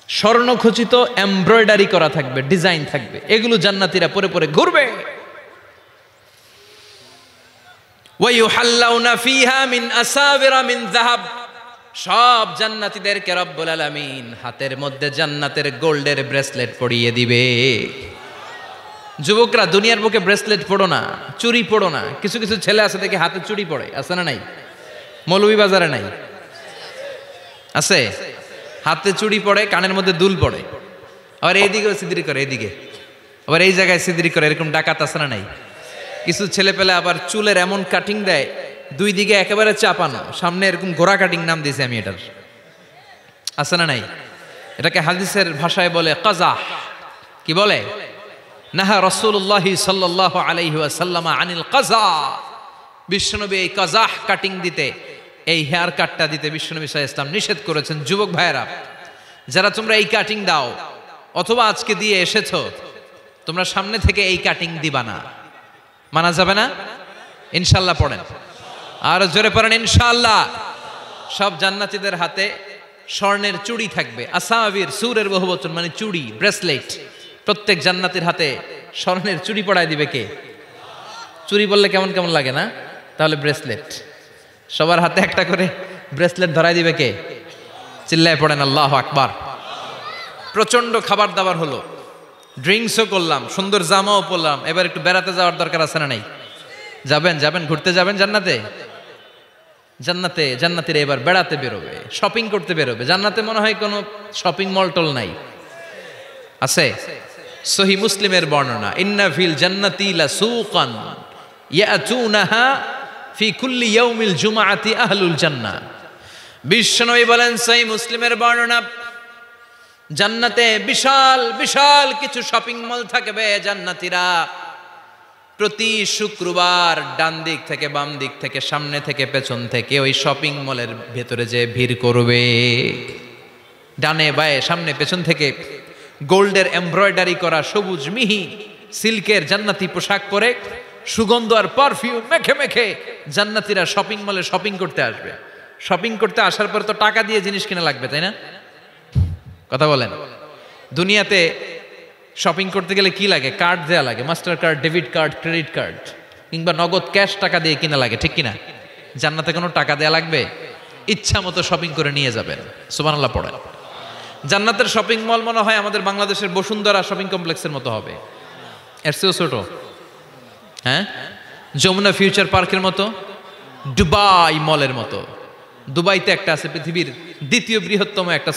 স্বর্ণখচিত এমব্রয়ডারি করা থাকবে, ডিজাইন থাকবে। এগুলো জান্নাতীরা পরে পরে ঘুরবে। ওয়া ইউহাল্লাউনা ফিহা মিন আসাবিরা মিন যাহাব। সব জান্নাতীদেরকে রব্বুল আলামিন হাতের মধ্যে জান্নাতের গোল্ডের ব্রেসলেট পরিয়ে দিবে। যুবকরা, দুনিয়ার বুকে ব্রেসলেট পড়ো না, চুরি পড়ো না। কিছু কিছু ছেলে আছে দেখে হাতে চুরি পড়ে, আছে না নাই? মৌলভী বাজারে নাই? আছে? হাতে চুড়ি পড়ে, কানের মধ্যে দুল পড়ে, আবার এইদিকেও সিদ্রি করে, এইদিকে আবার এই জায়গায় সিদ্রি করে, এরকম ডাকাত আছে না নাই? কিছু ছেলে পেলে আবার চুলের এমন কাটিং দেয়, দুই দিকে একেবারে চাপানো, সামনে এরকম ঘোড়া কাটিং নাম দিয়েছি আমি এটার, আছে না নাই? এটাকে হাদিসের ভাষায় বলে কাজাহ। কি বলে? নাহা রাসূলুল্লাহি সাল্লাল্লাহু আলাইহি ওয়াসাল্লাম আনিল কাজা। বিশ্বনবী এই কাজাহ কাটিং দিতে, এই হেয়ার কাটটা দিতে বিশ্বনবী সাল্লাল্লাহু আলাইহি ওয়াসাল্লাম নিষেধ করেছেন। যুবক ভাইয়েরা, যারা তোমরা এই কাটিং দাও অথবা আজকে দিয়ে এসেছো, তোমরা সামনে থেকে এই কাটিং দিবা না, মানা যাবে না। ইনশাআল্লাহ পড়েন, আর জোরে পড়েন ইনশাআল্লাহ। সব জান্নাতীদের হাতে স্বর্ণের চুড়ি থাকবে। আসাবির, সুরের বহুবচন মানে চুড়ি, ব্রেসলেট। প্রত্যেক জান্নাতীর হাতে স্বর্ণের চুড়ি পড়ায় দিবে কে? চুড়ি বললে কেমন কেমন লাগে না? তাহলে ব্রেসলেট, সবার হাতে একটা করে ব্রেসলেট ধরাই দিবে কে? চিল্লায় পড়েন আল্লাহু আকবার। প্রচন্ড খাবার দাবার হলো, ড্রিঙ্কসও করলাম, সুন্দর জামাও পরলাম, এবার একটু বেড়াতে যাওয়ার দরকার আছে না নাই? যাবেন যাবেন, ঘুরতে যাবেন জান্নাতে। জান্নাতে জান্নাতীরা এবার বেড়াতে বেরোবে, শপিং করতে বেরোবে। জান্নাতে মনে হয় কোনো শপিং মল টল নাই, আছে? সহিহ মুসলিমের বর্ণনা, ইন্না ফিল জান্নাতি লাসুকান ইয়াতুনাহা ফি কুল্লি ইয়াউমিল জুমআতি আহলুল জান্নাহ। বিশ্বনবী বলেন, সহিহ মুসলিমের বর্ণনা, জান্নাতে বিশাল বিশাল কিছু শপিং মল থাকবে। জান্নাতীরা প্রতি শুক্রবার ডান দিক থেকে বাম দিক থেকে সামনে থেকে পেছন থেকে ওই শপিং মলের ভেতরে যে ভিড় করবে, ডানে বায়ে সামনে পেছন থেকে গোল্ডের এমব্রয়ডারি করা সবুজ মিহি সিল্কের জান্নাতি পোশাক পরে সুগন্ধ আর পারফিউম মেখে মেখে জান্নাতীরা শপিং মলে শপিং করতে আসবে। শপিং করতে আসার পর তো টাকা দিয়ে জিনিস কিনা লাগবে, তাই না? কথা বলেন। দুনিয়াতে শপিং করতে গেলে কি লাগে? কার্ড দেয়া লাগে, master card, debit card, credit card, কিংবা নগদ ক্যাশ টাকা দিয়ে কিনা লাগে, ঠিক কিনা? জান্নাতে কোনো টাকা দেয়া লাগবে? ইচ্ছা মতো শপিং করে নিয়ে যাবেন। সুবহানাল্লাহ পড়েন। জান্নাতের শপিং মল মনে হয় আমাদের বাংলাদেশের বসুন্ধরা শপিং কমপ্লেক্সের মতো হবে, এর চেয়েও ছোট। হ্যাঁ, যমুনা ফিউচার পার্কের মতো, দুবাই মলের মতো। দুবাইতে একটা আছে পৃথিবীর দ্বিতীয় বৃহত্তম একটা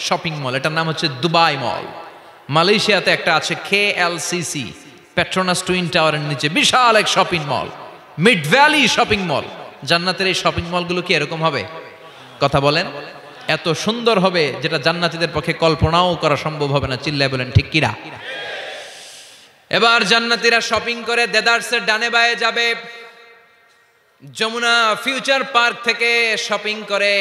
শপিং মল, এটার নাম হচ্ছে দুবাই মল। মালয়েশিয়াতে একটা আছে KLCC, পেট্রোনাস টুইন টাওয়ারের নিচে বিশাল এক shopping mall, mid valley shopping mall. জান্নাতের এই শপিং মলগুলো কি এরকম হবে? কথা বলেন। এত সুন্দর হবে যেটা জান্নাতীদের পক্ষে কল্পনাও করা সম্ভব হবে না। চিল্লায় বলেন ঠিক কিনা? এবার জান্নাতীরা শপিং করে দেদারসের ডানে বায়ে যাবে। যমুনা ফিউচার পার্ক থেকে শপিং করে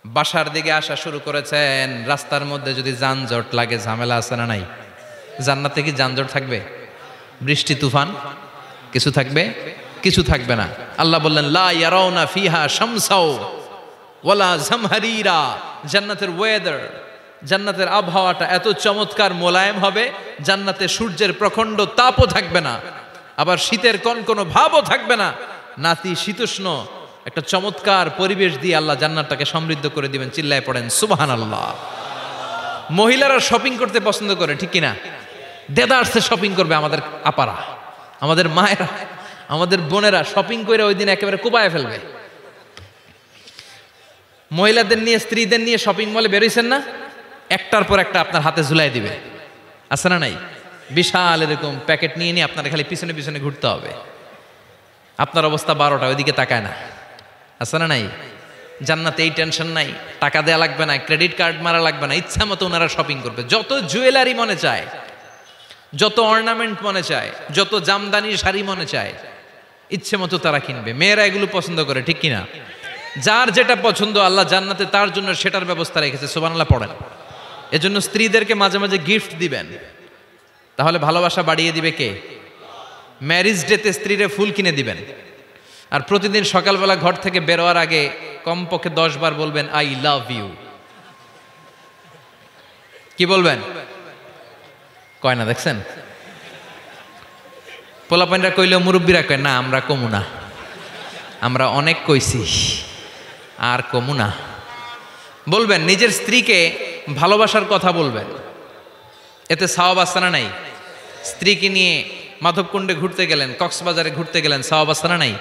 বাসার দিকে আসা শুরু করেছেন। রাস্তার মধ্যে যদি যানজট লাগে, ঝামেলা আছে না নাই? জান্নাতে কি যানজট থাকবে? বৃষ্টি তুফান কিছু থাকবে? কিছু থাকবে না। আল্লাহ বললেন, লা ইয়ারাউনা ফিহা শামসাও ওয়ালা জামহারিরা। জান্নাতের ওয়েদার, জান্নাতের আবহাওয়াটা এত চমৎকার মোলায়েম হবে, জান্নাতে সূর্যের প্রখণ্ড তাপও থাকবে না, আবার শীতের কনকনো ভাবও থাকবে না। নাতি শীতোষ্ণ একটা চমৎকার পরিবেশ দিয়ে আল্লাহ জান্নাতটাকে সমৃদ্ধ করে দিবেন। চিল্লায় পড়েন সুবহানাল্লাহ। মহিলারা শপিং করতে পছন্দ করে, ঠিক কিনা? দেদারসে শপিং করবে আমাদের আপারা, আমাদের মায়েরা, আমাদের বোনেরা শপিং করে ওই দিন একেবারে কুপায় ফেলবে। মহিলাদের নিয়ে, স্ত্রীদের নিয়ে শপিং মলে বেরোইছেন না, একটার পর একটা আপনার হাতে ঝুলাই দিবে, আছে না নাই? বিশাল এরকম প্যাকেট নিয়ে নিয়ে আপনার খালি পিছনে পিছনে ঘুরতে হবে। আপনার অবস্থা 12টা, ওইদিকে তাকায় না, আছে না নাই? জান্নাতে এই টেনশন নাই, টাকা দেয়া লাগবে না, ক্রেডিট কার্ড মারা লাগবে না, ইচ্ছা মতো ওনারা শপিং করবে। যত জুয়েলারি মনে চায়, যত অর্নামেন্ট মনে চায়, যত জামদানি শাড়ি মনে চায়, ইচ্ছে মতো তারা কিনবে। মেয়েরা এগুলো পছন্দ করে, ঠিক কিনা? যার যেটা পছন্দ আল্লাহ জান্নাতে তার জন্য সেটার ব্যবস্থা রেখেছে। সুবহানাল্লাহ পড়েন। এজন্য স্ত্রীদেরকে মাঝে মাঝে গিফট দিবেন, তাহলে ভালোবাসা বাড়িয়ে দিবে কে? ম্যারিজ ডেতে স্ত্রীরে ফুল কিনে দিবেন। আর প্রতিদিন সকালবেলা ঘর থেকে বেরোয়ার আগে কমপক্ষে 10 বার বলবেন আই লাভ ইউ। কি বলবেন? কয় না, দেখছেন? পোলাপাইনরা কইলেও মুরব্বীরা কয় না, আমরা কমু না, আমরা অনেক কইছি আর কমু না। বলবেন, নিজের স্ত্রীকে ভালোবাসার কথা বলবেন, এতে সওয়াব আছে না নাই? স্ত্রীকে নিয়ে মাধবকুণ্ডে ঘুরতে গেলেন, কক্সবাজারে ঘুরতে গেলেন, সওয়াব আছে না নাই?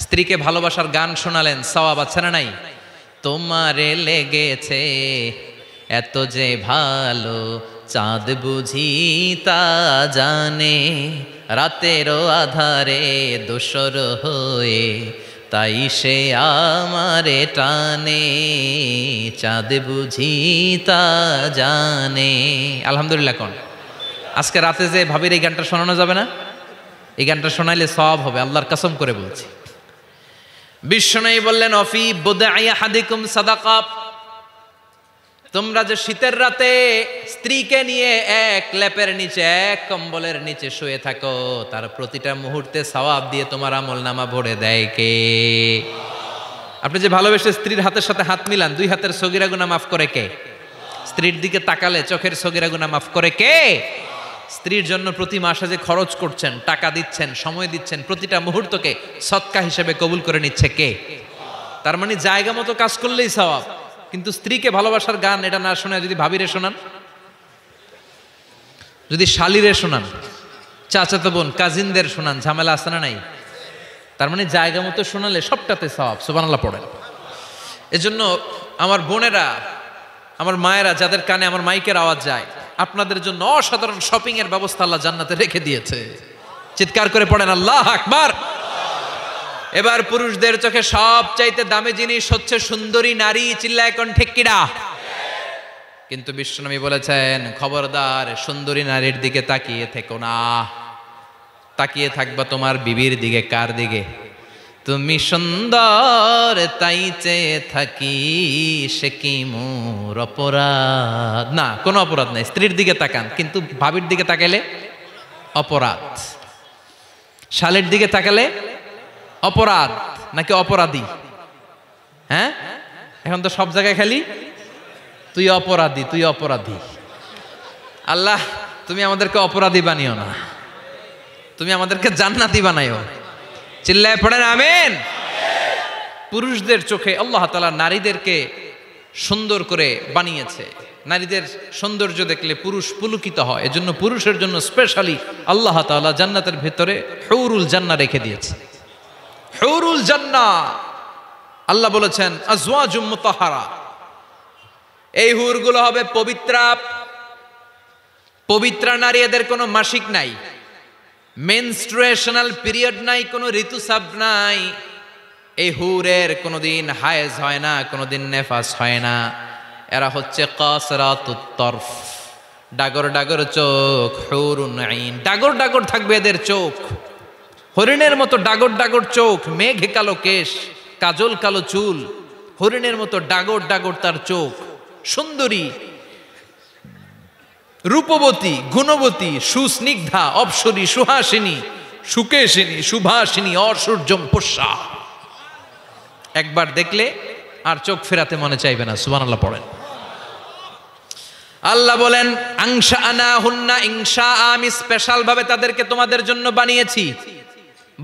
স্ত্রীকে ভালোবাসার গান শোনালেন, সওয়াব আছে না নাই? তোমারে লেগেছে এত যে ভালো, চাঁদ বুঝি তা জানে, রাতেরও আধারে দোসর হয়ে তাই সে আমারে টানে, চাঁদ বুঝি তা জানে। আলহামদুলিল্লাহ কোন আজকে রাতে যে ভাবির এই গানটা শোনানো যাবে না? এই গানটা শোনাইলে সওয়াব হবে, আল্লাহর কসম করে বলছি। বিশ্বনবী বললেন, অফি বুদাই আহাদিকুম সাদাকা, তোমরা যে শীতের রাতে স্ত্রীকে নিয়ে এক লেপের নিচে, এক কম্বলের নিচে শুয়ে থাকো, তার প্রতিটা মুহূর্তে সওয়াব দিয়ে তোমার আমলনামা ভরে দেয় কে? আপনি যে ভালোবেসে স্ত্রীর হাতের সাথে হাত মিলান, দুই হাতের সগীরা গুনাহ মাফ করে কে? স্ত্রীর দিকে তাকালে চোখের সগীরা গুনাহ মাফ করে কে? স্ত্রীর জন্য প্রতি মাসে যে খরচ করছেন, টাকা দিচ্ছেন, সময় দিচ্ছেন, প্রতিটা মুহূর্তকে সদকা হিসেবে কবুল করে নিচ্ছে কে? তার মানে জায়গা মতো কাজ করলেই সওয়াব। কিন্তু স্ত্রীকে ভালোবাসার গান এটা না শোনা যদি ভাবিরে শোনান, যদি শালিরে শোনান, চাচাতো বোন কাজিনদের শোনান, ঝামেলা আছে না নাই? তার মানে জায়গা মতো শোনালে সবটাতে সওয়াব। সুবহানাল্লাহ পড়েন। এজন্য আমার বোনেরা, আমার মায়েরা, যাদের কানে আমার মাইকের আওয়াজ যায়, আপনাদের জন্য অসাধারণ শপিং এর ব্যবস্থা আল্লাহ জান্নাতে রেখে দিয়েছে। চিৎকার করে পড়েন আল্লাহু আকবার। এবার পুরুষদের চোখে সবচাইতে দামি জিনিস হচ্ছে সুন্দরী নারী। চিল্লায় কোন ঠিক কিনা? কিন্তু বিশ্বনবী বলেছেন, খবরদার সুন্দরী নারীর দিকে তাকিয়ে থেকো না। তাকিয়ে থাকবা তোমার বিবির দিকে। কার দিকে? তুমি সুন্দর তাই চেয়ে থাকি, সে কি মোর অপরাধ? না, কোনো অপরাধ নাই, স্ত্রীর দিকে তাকান। কিন্তু ভাবির দিকে তাকালে অপরাধ, শালের দিকে তাকালে অপরাধ নাকি অপরাধী? হ্যাঁ, এখন তো সব জায়গায় খালি তুই অপরাধী, তুই অপরাধী। আল্লাহ তুমি আমাদেরকে অপরাধী বানিও না, তুমি আমাদেরকে জান্নাতি বানাইও। চিল্লায় পড়েন আমিন। পুরুষদের চোখে আল্লাহ তাআলা নারীদেরকে সুন্দর করে বানিয়েছে। নারীদের সৌন্দর্য দেখলে পুরুষ পুলকিত হয়। এজন্য পুরুষের জন্য স্পেশালি আল্লাহ তাআলা জান্নাতের ভেতরে হুরুল জান্নাহ রেখে দিয়েছে। হুরুল জান্নাহ, আল্লাহ বলেছেন আজওয়াজুম মুতাহহারা, এই হুরগুলো হবে পবিত্রা। পবিত্রা নারী, এদের কোনো মাসিক নাই, মেনস্ট্রুয়েশনাল পিরিয়ড নাই, কোনো ঋতুস্রাব নাই। এই হুরের কোনোদিন হায়েজ হয় না, কোনোদিন নেফাস হয় না। এরা হচ্ছে কাসরাতুত তরফ, ডাগর ডাগর চোখ। হুরুন আইন, ডাগর ডাগর থাকবে এদের চোখ, হরিণের মতো ডাগর ডাগর চোখ, মেঘে কালো কেশ, কাজল কালো চুল, হরিণের মতো ডাগর ডাগর তার চোখ। সুন্দরী, রূপবতী, গুণবতী, সুস্নিগ্ধা, অপ্সরী, সুহাসিনী, সুকেশিনী, সুভাসিনী, অসূর্যম পোষা। একবার দেখলে আর চোখ ফেরাতে মনে চাইবে না। সুবহানাল্লাহ পড়েন। আল্লাহ বলেন আংশা আনা হুন্না ইংশা, আমি স্পেশাল ভাবে তাদেরকে তোমাদের জন্য বানিয়েছি।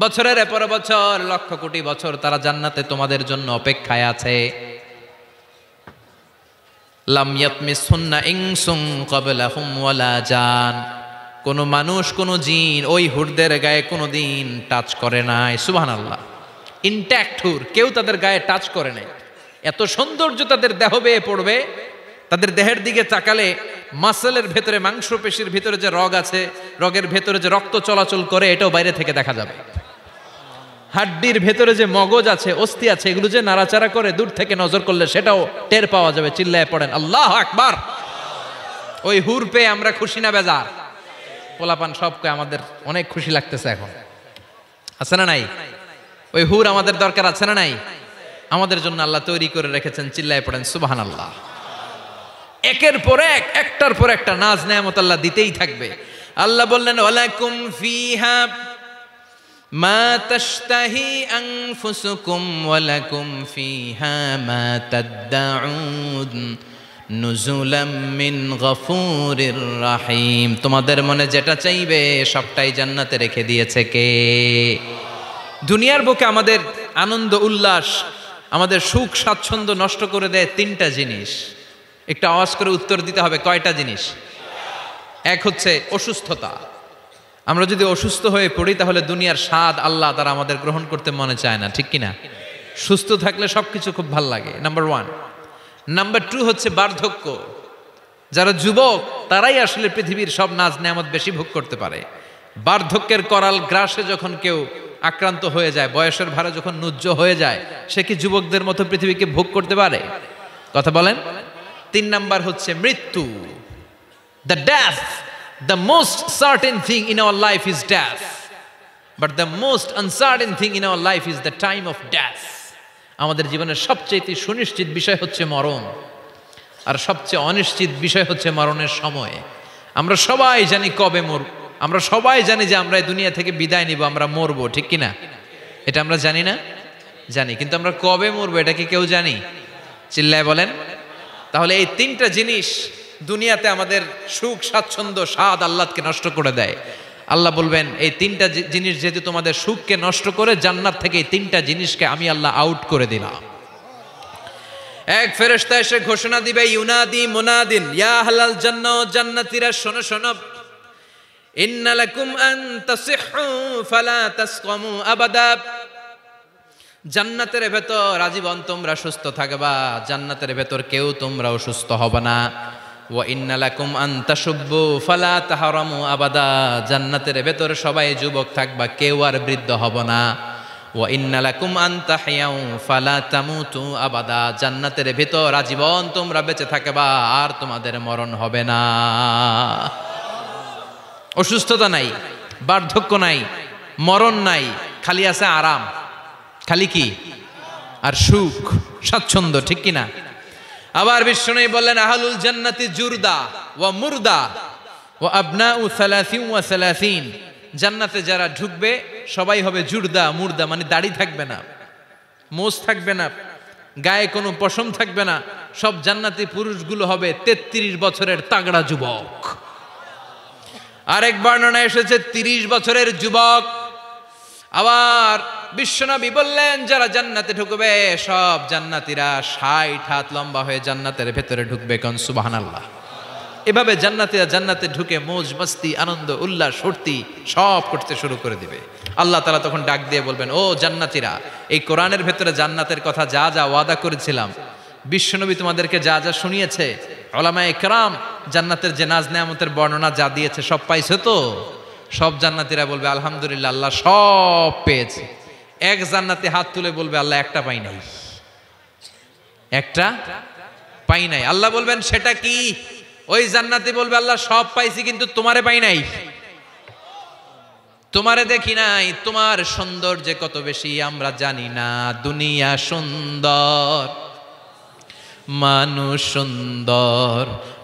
বছরের পর বছর, লক্ষ কোটি বছর তারা জান্নাতে তোমাদের জন্য অপেক্ষায় আছে। লাম ইয়াতমিসহুন্না ইনসুন ক্বাবলাহুম ওয়ালা জান, কোন মানুষ কোন জিন ওই হুরদের গায়ে কোনোদিন টাচ করে নাই। সুবহানাল্লাহ। ইনট্যাক্ট হুর, কেউ তাদের গায়ে টাচ করে নাই। এত সৌন্দর্য তাদের দেহ বেয়ে পড়বে। তাদের দেহের দিকে তাকালে মাসলের ভেতরে, মাংসপেশির ভিতরে যে রগ আছে, রগের ভেতরে যে রক্ত চলাচল করে, এটাও বাইরে থেকে দেখা যাবে। হাড্ডির ভেতরে যে মগজ আছে, অস্থি আছে, এগুলো যে নাড়াচাড়া করে, দূর থেকে নজর করলে সেটাও টের পাওয়া যাবে। চিল্লায় পড়েন আল্লাহু আকবার। ওই হুর পেয়ে আমরা খুশি না বেজার? পোলাপান সবকে আমাদের অনেক খুশি লাগতেছে এখন, আছে না নাই? ওই হুর আমাদের দরকার আছে না নাই? আমাদের জন্য আল্লাহ তৈরি করে রেখেছেন। চিল্লায় পড়েন সুবহানাল্লাহ। একের পর এক, একটার পর একটা নাজ নেয়ামত আল্লাহ দিতেই থাকবে। আল্লাহ বললেন ওয়ালাকুম ফিহা মা তাশতাহি আনফুসুকুম ওয়ালাকুম ফিহা মা তাদউন নুজুলাম মিন গফুরির রহিম। তোমাদের মনে যেটা চাইবে সবটাই জান্নাতে রেখে দিয়েছে কে? দুনিয়ার বুকে আমাদের আনন্দ উল্লাস, আমাদের সুখ স্বাচ্ছন্দ্য নষ্ট করে দেয় তিনটা জিনিস। একটু আওয়াজ করে উত্তর দিতে হবে, কয়টা জিনিস? এক হচ্ছে অসুস্থতা। আমরা যদি অসুস্থ হয়ে পড়ি তাহলে দুনিয়ার স্বাদ আল্লাহ তারা আমাদের গ্রহণ করতে মনে চায় না, ঠিক কিনা? সুস্থ থাকলে সবকিছু খুব ভাল লাগে, নাম্বার 1। নাম্বার 2 হচ্ছে বার্ধক্য। যারা যুবক তারাই আসলে পৃথিবীর সব নাজ নেয়ামত বেশি ভোগ করতে পারে। বার্ধক্যের করাল গ্রাসে যখন কেউ আক্রান্ত হয়ে যায়, বয়সের ভারে যখন নুজ্জ হয়ে যায়, সে কি যুবকদের মতো পৃথিবীকে ভোগ করতে পারে? কথা বলেন। 3 নাম্বার হচ্ছে মৃত্যু। The death, the most certain thing in our life is death, but the most uncertain thing in our life is the time of death. আমাদের জীবনের সবচেয়ে সুনিশ্চিত বিষয় হচ্ছে মরণ, আর সবচেয়ে অনিশ্চিত বিষয় হচ্ছে মরণের সময়। আমরা সবাই জানি কবে মরব, আমরা সবাই জানি যে আমরা এই দুনিয়া থেকে বিদায় নিব, আমরা মরবো, ঠিক কিনা? এটা আমরা জানি না? জানি, কিন্তু আমরা কবে মরবো এটা কি কেউ জানি? চিল্লায় বলেন। তাহলে এই 3টা জিনিস দুনিয়াতে আমাদের সুখ, স্বাচ্ছন্দ্য, স্বাদ, আহ্লাদকে নষ্ট করে দেয়। আল্লাহ বলবেন এই 3টা জিনিস যেহেতু তোমাদের সুখকে নষ্ট করে, জান্নাত থেকে এই 3টা জিনিসকে আমি আল্লাহ আউট করে দিলাম। এক ফেরেশতা এসে ঘোষণা দিবে, ইউনাদি মুনাদিন ইয়া আহলাল জান্নাহ, জান্নাতীরা শোনো শোনো, ইন্না লাকুম আন তাসিহু ফালা তাসকামু আবাদা। জান্নাতের ভেতর আজীবন তোমরা সুস্থ থাকবা, জান্নাতের ভেতর কেউ তোমরা অসুস্থ হবে না। ওয়া ইন্না লাকুম আন তাশুব্বু ফালা তাহরামু আবাদা। জান্নাতের ভেতর সবাই যুবক থাকবা, কেউ আর বৃদ্ধ হবে না। ওয়া ইন্না লাকুম আন তাহইয়াউ ফালা তামুতু আবাদা। জান্নাতের ভেতর আজীবন তোমরা বেঁচে থাকবা, আর তোমাদের মরণ হবে না। অসুস্থতা নাই, বার্ধক্য নাই, মরণ নাই, খালি আছে আরাম। খালি কি? আর সুখ, স্বাচ্ছন্দ্য, ঠিক কিনা? আবার বিশ্বনবী বললেন, আহলুল জান্নাতি জুরদা ওয়া মুরদা ওয়া আবনাউ 30 ওয়া 30। জান্নাতে যারা ঢুকবে সবাই হবে জুরদা, মুরদা, মানে দাড়ি থাকবে না, মোজ থাকবে না, গায়ে কোনো পশম থাকবে না। সব জান্নাতি পুরুষগুলো হবে 33 বছরের তাগড়া যুবক। আরেক বর্ণনা এসেছে 30 বছরের যুবক। আবার বিশ্বনবী বললেন, যারা জান্নাতে ঢুকবে সব জান্নাতীরা 60 হাত লম্বা হয়ে জান্নাতের ভেতরে ঢুকবে। কোন সুবহানাল্লাহ। এভাবে জান্নাতীরা জান্নাতে ঢুকে মৌজ মস্তি, আনন্দ, উল্লাস, ফুর্তি সব করতে শুরু করে দিবে। আল্লাহ তাআলা তখন ডাক দিয়ে বলবেন, ও জান্নাতীরা, এই কোরআনের ভেতরে জান্নাতের কথা যা যা ওয়াদা করেছিলাম, বিশ্বনবী তোমাদেরকে যা যা শুনিয়েছে, উলামায়ে কেরাম জান্নাতের যে নাজ নেয়ামতের বর্ণনা যা দিয়েছে, সব পাইছো তো? সব জান্নাতীরা বলবে, আলহামদুলিল্লাহ, আল্লাহ সব পেয়েছে। এক জান্নাতি হাত তুলে বলবে, আল্লাহ একটা পাই নাই, একটা পাই নাই। আল্লাহ বলবেন, সেটা কি? ওই জান্নাতি বলবে, আল্লাহ সব পাইছি, কিন্তু তোমারে পাই নাই, তোমারে দেখি নাই। তোমার সৌন্দর্য কত বেশি আমরা জানি না। দুনিয়া সুন্দর, মানুষ সুন্দর,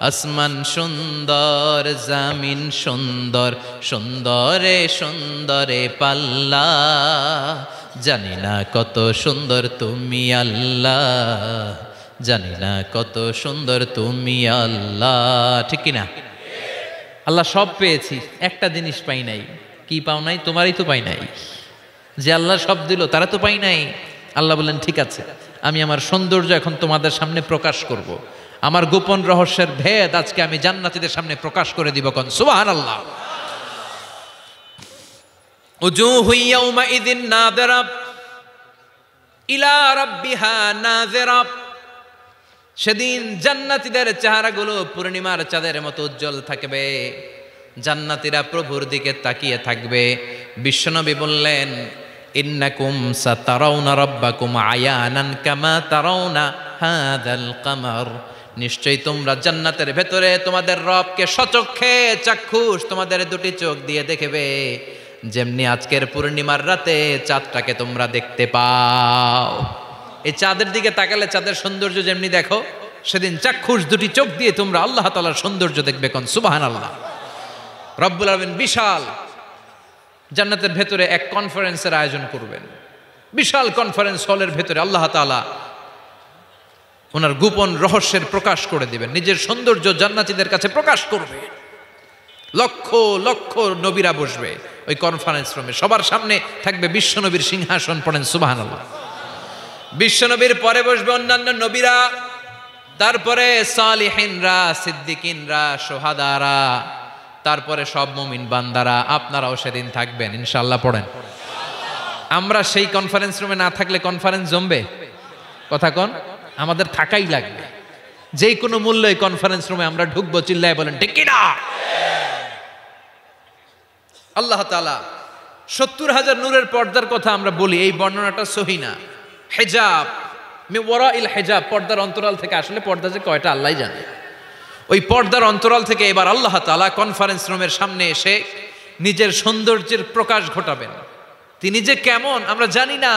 আসমান সুন্দর, জামিন সুন্দর, সুন্দরে সুন্দরে পাল্লা, জানি না কত সুন্দর তুমি আল্লাহ, জানি না কত সুন্দর তুমি আল্লাহ, ঠিক কিনা? আল্লাহ সব পেয়েছি, একটা জিনিস পাই নাই। কি পাও নাই? তোমারই তো পাই নাই। যে আল্লাহ সব দিল তারা তো পাই নাই। আল্লাহ বললেন, ঠিক আছে, আমি আমার সৌন্দর্য এখন তোমাদের সামনে প্রকাশ করব। আমার গোপন রহস্যের ভেদ আজকে আমি জান্নাতীদের সামনে প্রকাশ করে দিব। কোন সুবহানাল্লাহ। উজুহু ইয়াউমাইযিন নাযিরা ইলা রাব্বিহা নাযিরা। সেদিন জান্নাতীদের চেহারাগুলো পূর্ণিমার চাঁদের মতো উজ্জ্বল থাকবে। জান্নাতীরা প্রভুর দিকে তাকিয়ে থাকবে। বিশ্বনবী বললেন, ইন্নাকুম সাতারাউনা রাব্বাকুম আয়ানান কামা তারাউনা হাযাল কামার। নিশ্চয়ই তোমরা জান্নাতের ভেতরে তোমাদের রবকে সচক্ষে চাক্ষুষ তোমাদের দুটি চোখ দিয়ে দেখবে, যেমনি আজকের পূর্ণিমার রাতে চাঁদটাকে তোমরা দেখতে পাও। এই চাঁদের দিকে তাকালে চাঁদের সৌন্দর্য যেমনি দেখো, সেদিন চাক্ষুষ দুটি চোখ দিয়ে তোমরা আল্লাহ তাআলার সৌন্দর্য দেখবে। কোন সুবহানাল্লাহ। রব্বুল আলামিন বিশাল জান্নাতের ভেতরে এক কনফারেন্সের আয়োজন করবেন। বিশাল কনফারেন্স হলের ভেতরে আল্লাহ তাআলা ওনার গোপন রহস্যের প্রকাশ করে দিবেন, নিজের সৌন্দর্য জান্নাতীদের কাছে প্রকাশ করবে। লক্ষ লক্ষ নবীরা বসবে ওই কনফারেন্স রুমে। সবার সামনে থাকবে বিশ্বনবীর সিংহাসন। পড়েন সুবহানাল্লাহ। বিশ্বনবীর পরে বসবে অন্যান্য নবীরা, তারপরে সালিহিনরা, সিদ্দিকিনরা, শুহাদারা, তারপরে সব মুমিন বান্দারা। আপনারাও সেদিন থাকবেন ইনশাআল্লাহ। পড়েন। আমরা সেই কনফারেন্স রুমে না থাকলে কনফারেন্স জমবে? কথা কোন? আমাদের থাকাই লাগবে। যে কোনো মূল্যে এই কনফারেন্স রুমে আমরা ঢুকবো, চিল্লায় বলেন ঠিক কি না? আল্লাহ তাআলা 70,000 নূরের পর্দার কথা আমরা বলি, এই বর্ণনাটা সহি না। হিজাব ওয়ারাইল হিজাব, পর্দার অন্তরাল থেকে, আসলে পর্দা যে কয়টা আল্লাহই জানে। ওই পর্দার অন্তরাল থেকে এবার আল্লাহ তাআলা কনফারেন্স রুমের সামনে এসে নিজের সৌন্দর্যের প্রকাশ ঘটাবেন। তিনি যে কেমন আমরা জানি না।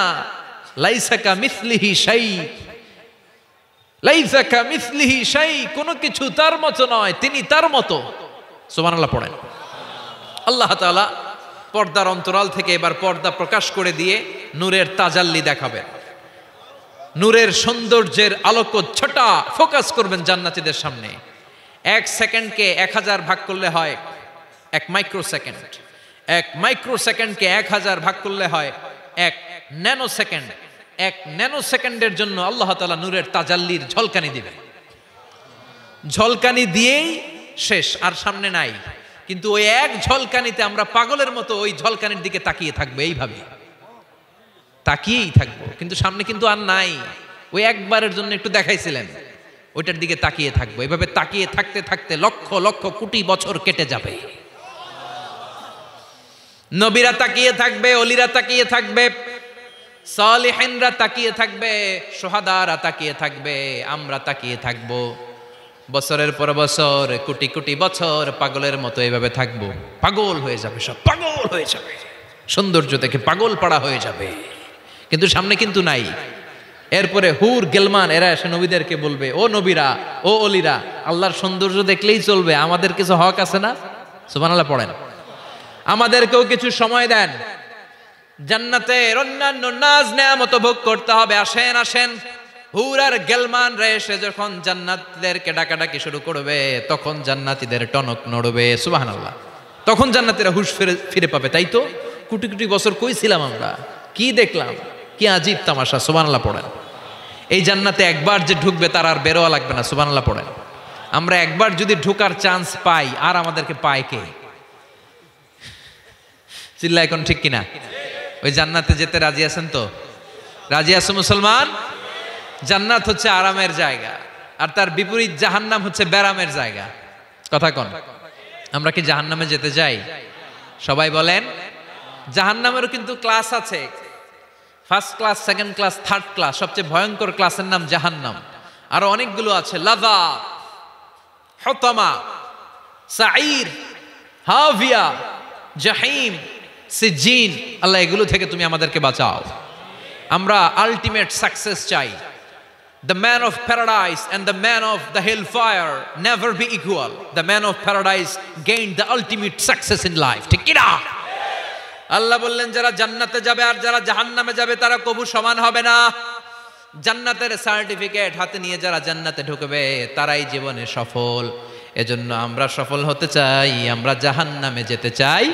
লাইসা কামিসলিহি শাই, লাইসা কামিসলিহি শাই, কোনো কিছু তার মতো নয়, তিনি তার মতো। সুবহানাল্লাহ পড়েন। আল্লাহ তাআলা পর্দার অন্তরাল থেকে এবার পর্দা প্রকাশ করে দিয়ে নূরের তাজাল্লি দেখাবেন। নূরের সৌন্দর্যের আলোকচ্ছটা ফোকাস করবেন জান্নাতীদের সামনে। 1 সেকেন্ডকে 1000 ভাগ করলে হয় 1 মাইক্রোসেকেন্ড। 1 মাইক্রোসেকেন্ডকে 1000 ভাগ করলে হয় 1 ন্যানো সেকেন্ড। 1 ন্যানো সেকেন্ডের জন্য আল্লাহ তাআলা নূরের তাজাল্লির ঝলকানি দিবেন। ঝলকানি দিয়েই শেষ, আর সামনে নাই। কিন্তু ওই এক ঝলকানিতে আমরা পাগলের মতো ওই ঝলকানির দিকে তাকিয়ে থাকবো, এইভাবে তাকিয়েই থাকবো, কিন্তু সামনে কিন্তু আর নাই। ওই একবারের জন্য একটু দেখাইছিলেন, ওইটার দিকে তাকিয়ে থাকবো। এভাবে তাকিয়ে থাকতে থাকতে লক্ষ লক্ষ কোটি বছর কেটে যাবে। নবীরা তাকিয়ে থাকবে, অলিরা তাকিয়ে থাকবে, সালিহিনরা তাকিয়ে থাকবে, শুহাদারা তাকিয়ে থাকবে, আমরা তাকিয়ে থাকবো। বছরের পর বছর, কোটি কোটি বছর পাগলের মতো এভাবে থাকবো। পাগল হয়ে যাবে, সব পাগল হয়ে যাবে, সৌন্দর্য দেখে পাগল পাড়া হয়ে যাবে। কিন্তু সামনে কিন্তু নাই। এরপরে হুর গেলমান এরা এসে নবীদেরকে বলবে, ও নবীরা, ও অলিরা, আল্লাহর সৌন্দর্য দেখলেই চলবে, আমাদের কিছু হক আছে না? সুবহানাল্লাহ পড়েন। আমাদেরকেও কিছু সময় দেন, জান্নাতের অন্যান্য নাজ নেয়ামত ভোগ করতে হবে। আসেন আসেন। হুর আর গেলমান রে এসে যখন জান্নাতীদেরকে ডাকাডাকি শুরু করবে, তখন জান্নাতীদের টনক নড়বে। সুবহানাল্লাহ। তখন জান্নাতীরা হুঁশ ফিরে পাবে। তাই তো কোটি কোটি বছর কই ছিলাম আমরা, কি দেখলাম, কি আজীব তামাশা। সুবহানাল্লাহ পড়েন। এই জান্নাতে একবার যে ঢুকবে তার আর বেরোয়া লাগবে না। সুবহানাল্লাহ পড়েন। আমরা একবার যদি ঢোকার চান্স পাই, আর আমাদেরকে পায় কে? চিল্লা এখন ঠিক কিনা? ওই জান্নাতে যেতে রাজি আছেন তো? রাজি আছে মুসলমান? জান্নাত হচ্ছে আরামের জায়গা, আর তার বিপরীত জাহান্নাম হচ্ছে ব্যারামের জায়গা। কথা কন। আমরা কি জাহান্নামে যেতে চাই? সবাই বলেন। জাহান্নামেরও কিন্তু ক্লাস আছে, first class, second class, third class. সবচেয়ে ভয়ঙ্কর ক্লাসের নাম জাহান্নাম। আরো অনেকগুলো আছে, লাযা, হুতামা, সাঈর, হাভিয়া, জাহিম, সিজিন। আল্লাহ এগুলো থেকে তুমি আমাদেরকে বাঁচাও। আমরা আলটিমেট সাকসেস চাই। The man of paradise and the man of the hellfire never be equal. The man of paradise gained the ultimate success in life. ঠিক কি না? আল্লাহ বললেন যারা জান্নাতে যাবে আর যারা জাহান্নামে যাবে তারা কবু সমান হবে না। জান্নাতের সার্টিফিকেট হাতে নিয়ে যারা জান্নাতে ঢুকবে তারাই জীবনে সফল। এজন্য আমরা সফল হতে চাই, আমরা জাহান্নামে যেতে চাই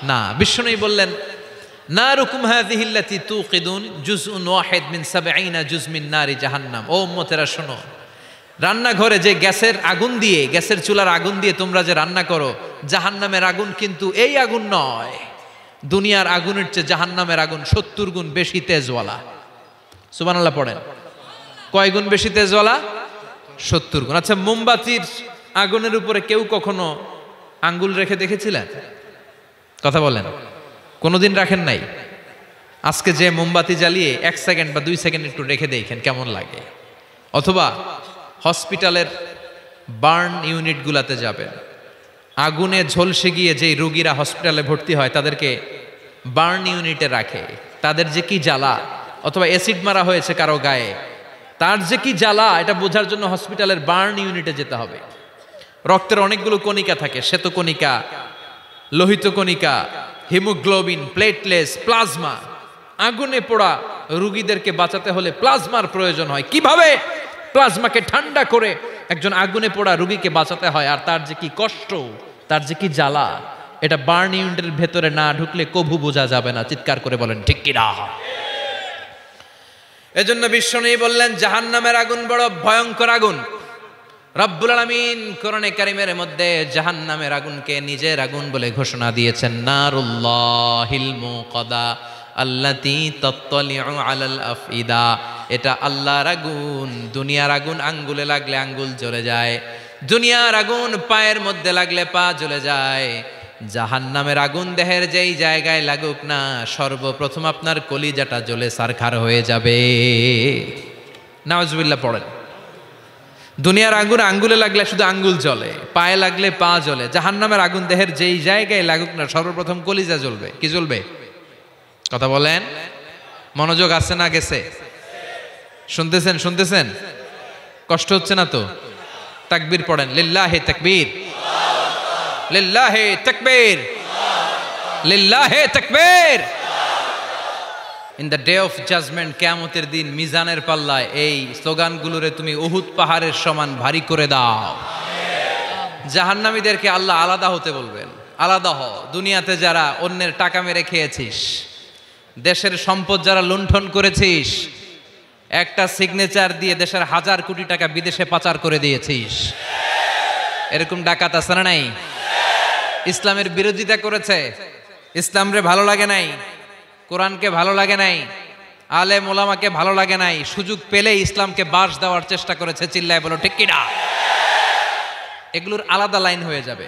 না। বিশ্বনবী বললেন, নারুকুম হাযিহিল্লাতী তুকিদুন জুজউন ওয়াহিদ মিন ৭০ জুজ মিন নারি জাহান্নাম। ও উম্মতেরা শোনো, রান্নাঘরে যে গ্যাসের আগুন দিয়ে, গ্যাসের চুলার আগুন দিয়ে তোমরা যে রান্না করো, জাহান্নামের আগুন কিন্তু এই আগুন নয়। দুনিয়ার আগুনের চেয়ে জাহান্নামের আগুন ৭০ গুণ বেশি তেজওয়ালা। সুবহানাল্লাহ পড়েন। কয় গুণ বেশি তেজওয়ালা? ৭০ গুণ। আচ্ছা, মোমবাতির আগুনের উপরে কেউ কখনো আঙ্গুল রেখে দেখেছিলেন? কথা বলেন। কোনোদিন রাখেন নাই? আজকে যে মোমবাতি জ্বালিয়ে 1 সেকেন্ড বা 2 সেকেন্ড একটু রেখে দেখেন কেমন লাগে। অথবা হসপিটালের বার্ন ইউনিটগুলাতে যাবেন, আগুনে ঝলসে গিয়ে যেই রোগীরা হসপিটালে ভর্তি হয় তাদেরকে বার্ন ইউনিটে রাখে। তাদের যে কি জ্বালা, অথবা অ্যাসিড মারা হয়েছে কারো গায়ে, তার যে কি জ্বালা এটা বোঝার জন্য হসপিটালের বার্ন ইউনিটে যেতে হবে। রক্তের অনেকগুলো কণিকা থাকে, শ্বেত কণিকা, লোহিত কণিকা, হিমোগ্লোবিন, প্লেটলেস, প্লাজমা। আগুনে পোড়া রোগীদেরকে বাঁচাতে হলে প্লাজমার প্রয়োজন হয়। কিভাবে প্লাজমাকে ঠান্ডা করে একজন আগুনে পোড়া রোগীকে বাঁচাতে হয়, আর তার যে কি কষ্ট, তার যে কি জ্বালা, এটা বার্ন ইউনিটের ভেতরে না ঢুকলে কভু বোঝা যাবে না। চিৎকার করে বলেন ঠিক কি না? এজন্য বিশ্বনবী বললেন জাহান্নামের আগুন বড় ভয়ঙ্কর আগুন। রব্বুল আলামিন কোরআনে কারীমের মধ্যে জাহান্নামের আগুনকে নিজের আগুন বলে ঘোষণা দিয়েছেন, নারুল্লাহিল মুকাদা, আল্লাতী তাত্তালিউ আলাল আফইদা, এটা আল্লাহর আগুন। দুনিয়ার আগুন আঙ্গুলে লাগলে আঙ্গুল জ্বলে যায়, দুনিয়ার আগুন পায়ের মধ্যে লাগলে পা জ্বলে যায়। জাহান্নামের আগুন দেহের যেই জায়গায় লাগুক না, সর্বপ্রথম আপনার কলিজাটা জ্বলে সারখার হয়ে যাবে। নাউজুবিল্লাহ পড়েন। দুনিয়ার আগুন আঙ্গুলে লাগলে শুধু আঙ্গুল জ্বলে, পায়ে লাগলে পা জ্বলে। জাহান্নামের আগুন দেহের যেই জায়গায় লাগুক না, সর্বপ্রথম কলিজা জ্বলবে। কি জ্বলবে? কথা বলেন, মনোযোগ আছে না গেছে? শুনতেছেন শুনতেছেন? কষ্ট হচ্ছে না তো? তাকবীর পড়েন, লিল্লাহি তাকবীর, লিল্লাহি তাকবীর, লিল্লাহি তাকবীর। In the day of judgement, কিয়ামতের দিন মিজানের পাল্লায় এই স্লোগানগুলোরে তুমি উহুদ পাহাড়ের সমান ভারী করে দাও। জাহান্নামীদেরকে আল্লাহ আলাদা হতে বলবেন, আলাদা হ। দুনিয়াতে যারা অন্যের টাকা মেরে খেয়েছিস, দেশের সম্পদ যারা লুণ্ঠন করেছিস, একটা সিগনেচার দিয়ে দেশের 1000 কোটি টাকা বিদেশে পাচার করে দিয়েছিস, এরকম ডাকাত আছে না নাই? ইসলামের বিরোধিতা করেছে, ইসলামরে ভালো লাগে নাই, কোরআনকে ভালো লাগে নাই, আলেম ওলামাকে ভালো লাগে নাই, সুযোগ পেলে ইসলামকে বাস দেওয়ার চেষ্টা করেছে। চিল্লায় বলো ঠিক কিনা? এগুলোর আলাদা লাইন হয়ে যাবে।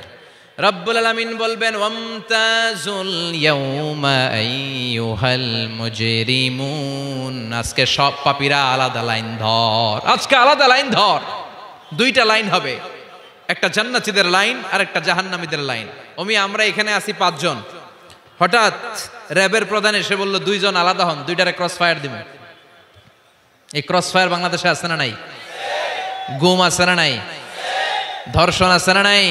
রব্বুল আলামিন বলবেন, ওয়ামতাজুল ইয়াউমা আইয়ুহাল মুজরিমুন, আজকে সব পাপীরা আলাদা লাইন ধর, আজকে আলাদা লাইন ধর। দুইটা লাইন হবে, একটা জান্নাতীদের লাইন আর একটা জাহান্নামীদের লাইন। আমরা এখানে আছি 5 জন, হঠাৎ র্যাবের প্রধান এসে বলল 2 জন আলাদা হন, 2টারে ক্রস ফায়ার দিব। এই ক্রস ফায়ার বাংলাদেশে আছে না নাই? গুম আছে না নাই? ধর্ষণ আছে না নাই?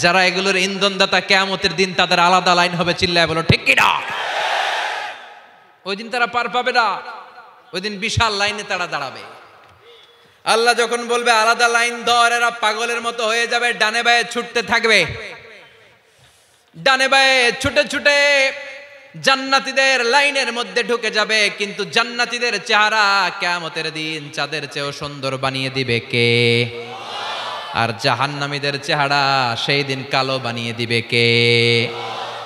যারা এগুলোর ইন্ধনদাতা, কিয়ামতের দিন তাদের আলাদা লাইন হবে। চিল্লায় বলো ঠিক কিনা? ওই দিন তারা পার পাবে না, ওই দিন বিশাল লাইনে তারা দাঁড়াবে। আল্লাহ যখন বলবে আলাদা লাইন ধর, এরা পাগলের মতো হয়ে যাবে, ডানে বায়ে ছুটতে থাকবে। ডানে বায়ে ছুটে ছুটে জান্নাতীদের লাইনের মধ্যে ঢুকে যাবে, কিন্তু জান্নাতীদের চেহারা কিয়ামতের দিন চাঁদের চেয়েও সুন্দর বানিয়ে দিবে কে? আর জাহান্নামীদের চেহারা সেই দিন কালো বানিয়ে দিবে কে?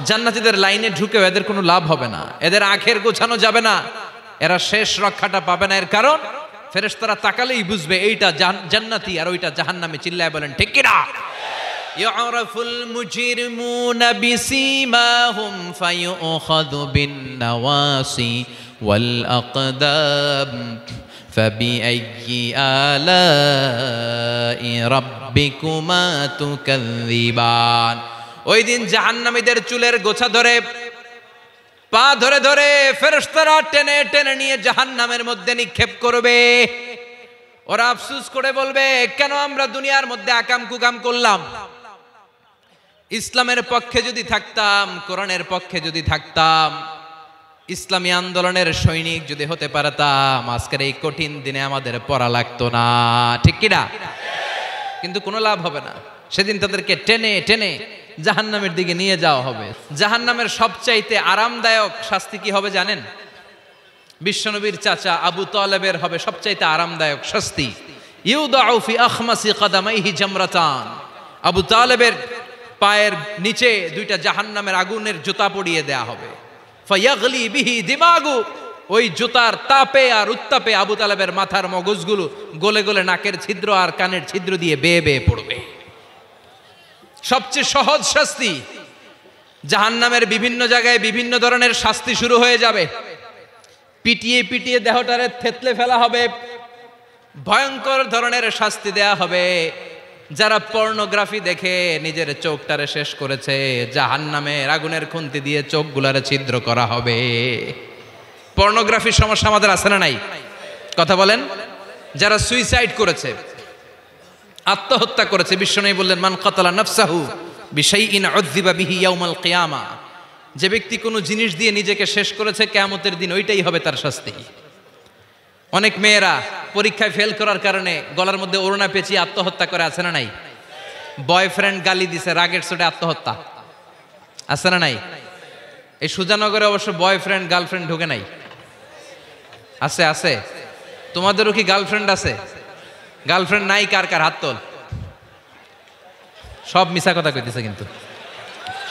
জান্নাতীদের লাইনে ঢুকেও এদের কোনো লাভ হবে না, এদের আখের গোছানো যাবে না, এরা শেষ রক্ষাটা পাবে না। এর কারণ ফেরেশতারা তাকালেই বুঝবে এইটা জান্নাতি আর ওইটা জাহান্নামী। চিল্লায় বলেন ঠিক কিনা? ইউরাফুল মুজরিমুনা বিসীমাহুম ফায়ুখাযু বিন নাওয়াসি ওয়াল আকদাম ফাবিআইয়ি আলাই রাব্বিকুমা তুকাযযিবান। ওই দিন জাহান্নামীদের চুলের গোছা ধরে, পা ধরে ধরে ফেরেশতারা টেনে টেনে নিয়ে জাহান্নামের মধ্যে নিক্ষেপ করবে। ওরা আফসোস করে বলবে, কেন আমরা দুনিয়ার মধ্যে আকাম কুকাম করলাম? ইসলামের পক্ষে যদি থাকতাম, কোরআনের পক্ষে যদি থাকতাম, ইসলামী আন্দোলনের সৈনিক যদি হতে পারতাম, আজকের এই কঠিন দিনে আমাদের পড়া লাগতো না। ঠিক কিনা? কিন্তু কোনো লাভ হবে না। সেদিন তাদেরকে টেনে টেনে জাহান্নামের দিকে নিয়ে যাওয়া হবে। জাহান্নামের সবচাইতে আরামদায়ক শাস্তি কি হবে জানেন? বিশ্বনবীর চাচা আবু তালেবের হবে সবচাইতে আরামদায়ক শাস্তি। ইউদাউ ফি আখমাসি কদামাইহি জামরাতান, আবু তালেবের পায়ের নিচে 2টা জাহান্নামের আগুনের জুতা পরিয়ে দেয়া হবে। ফায়াগলি বিহি দিমাগু, ওই জুতার তাপে আর উত্তাপে আবু তালেবের মাথার মগজগুলো গলে গলে নাকের ছিদ্র আর কানের ছিদ্র দিয়ে বেয়ে বেয়ে পড়বে। সবচেয়ে সহজ শাস্তি। জাহান্নামের বিভিন্ন জায়গায় বিভিন্ন ধরনের শাস্তি শুরু হয়ে যাবে। পিটিয়ে পিটিয়ে দেহটারে থেতলে ফেলা হবে, ভয়ঙ্কর ধরনের শাস্তি দেয়া হবে। যারা পর্নোগ্রাফি দেখে নিজের চোখটারে শেষ করেছে, জাহান্নামের আগুনের খুন্তি দিয়ে চোখগুলারে ছিদ্র করা হবে। পর্নোগ্রাফির সমস্যা আমাদের আছে না নাই? কথা বলেন। যারা সুইসাইড করেছে, আত্মহত্যা করেছে, বিশ্বনবী বললেন, মান কাতালা নাফসাহু বিশাইইন উযযিবা বিহি ইয়াউমাল কিয়ামা, যে ব্যক্তি কোনো জিনিস দিয়ে নিজেকে শেষ করেছে, কিয়ামতের দিন ওইটাই হবে তার শাস্তি। অনেক মেয়েরা পরীক্ষায় ফেল করার কারণে গলার মধ্যে ওড়না পেঁচিয়ে আত্মহত্যা করে, আছে না নাই? বয়ফ্রেন্ড গালি দিছে, রাগের চোটে আত্মহত্যা, আছে না নাই? এই সুজানগরে অবশ্য বয়ফ্রেন্ড গার্লফ্রেন্ড ঢুকে নাই, আছে আছে। তোমাদেরও কি গার্লফ্রেন্ড আছে? গার্লফ্রেন্ড নাই কার কার হাত তোল। সব মিছা কথা কইতেছে, কিন্তু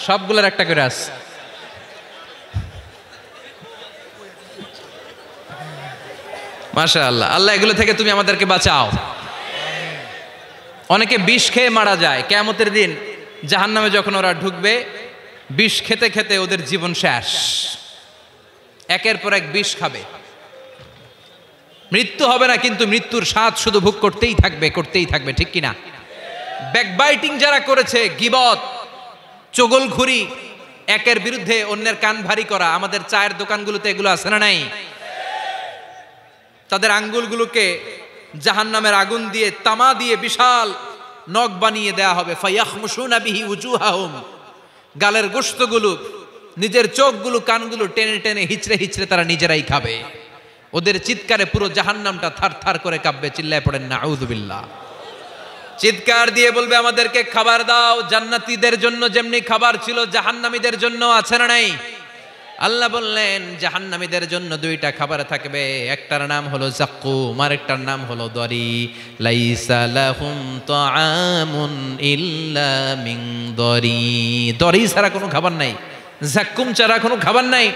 সবগুলোর একটা করে আস। মাশাআল্লাহ। আল্লাহ এগুলো থেকে তুমি আমাদেরকে বাঁচাও। অনেকে বিষ খেয়ে মারা যায়, কিয়ামতের দিন জাহান্নামে যখন ওরা ঢুকবে, বিষ খেতে খেতে ওদের জীবন শেষ। একের পর এক বিষ খাবে, মৃত্যু হবে না, কিন্তু মৃত্যুর স্বাদ শুধু ভোগ করতেই থাকবে, করতেই থাকবে, ঠিক কিনা? ব্যাকবাইটিং যারা করেছে, গীবত, চগলখুরি, একের বিরুদ্ধে অন্যের কান ভারী করা, আমাদের চায়ের দোকানগুলোতে এগুলো আছে না নাই? তাদের আঙ্গুলগুলোকে জাহান্নামের আগুন দিয়ে, তামা দিয়ে বিশাল নখ বানিয়ে দেয়া হবে। ফায়াখমুশুনা বিহি উজুহাহুম, গালের গোশতগুলো, নিজের চোখগুলো, কানগুলো টেনে টেনে হিচড়ে হিচড়ে তারা নিজেরাই খাবে। ওদের চিৎকারে পুরো জাহান্নামটা থার থার করে কাঁপবে। চিল্লায় পড়েন নাউযুবিল্লাহ। চিৎকার দিয়ে বলবে আমাদেরকে খাবার দাও। জান্নাতীদের জন্য যেমনি খাবার ছিল, জাহান্নামীদের জন্য আছে না নাই? আল্লাহ বললেন জাহান্নামীদের জন্য দুইটা খাবার থাকবে, একটার নাম হলো যাক্কুম, আরেকটার নাম হলো দরি। লাইসা লাহুম তাআমুন ইল্লা মিন দরি। দরি ছাড়া কোনো খাবার নাই, যাক্কুম ছাড়া কোনো খাবার নাই।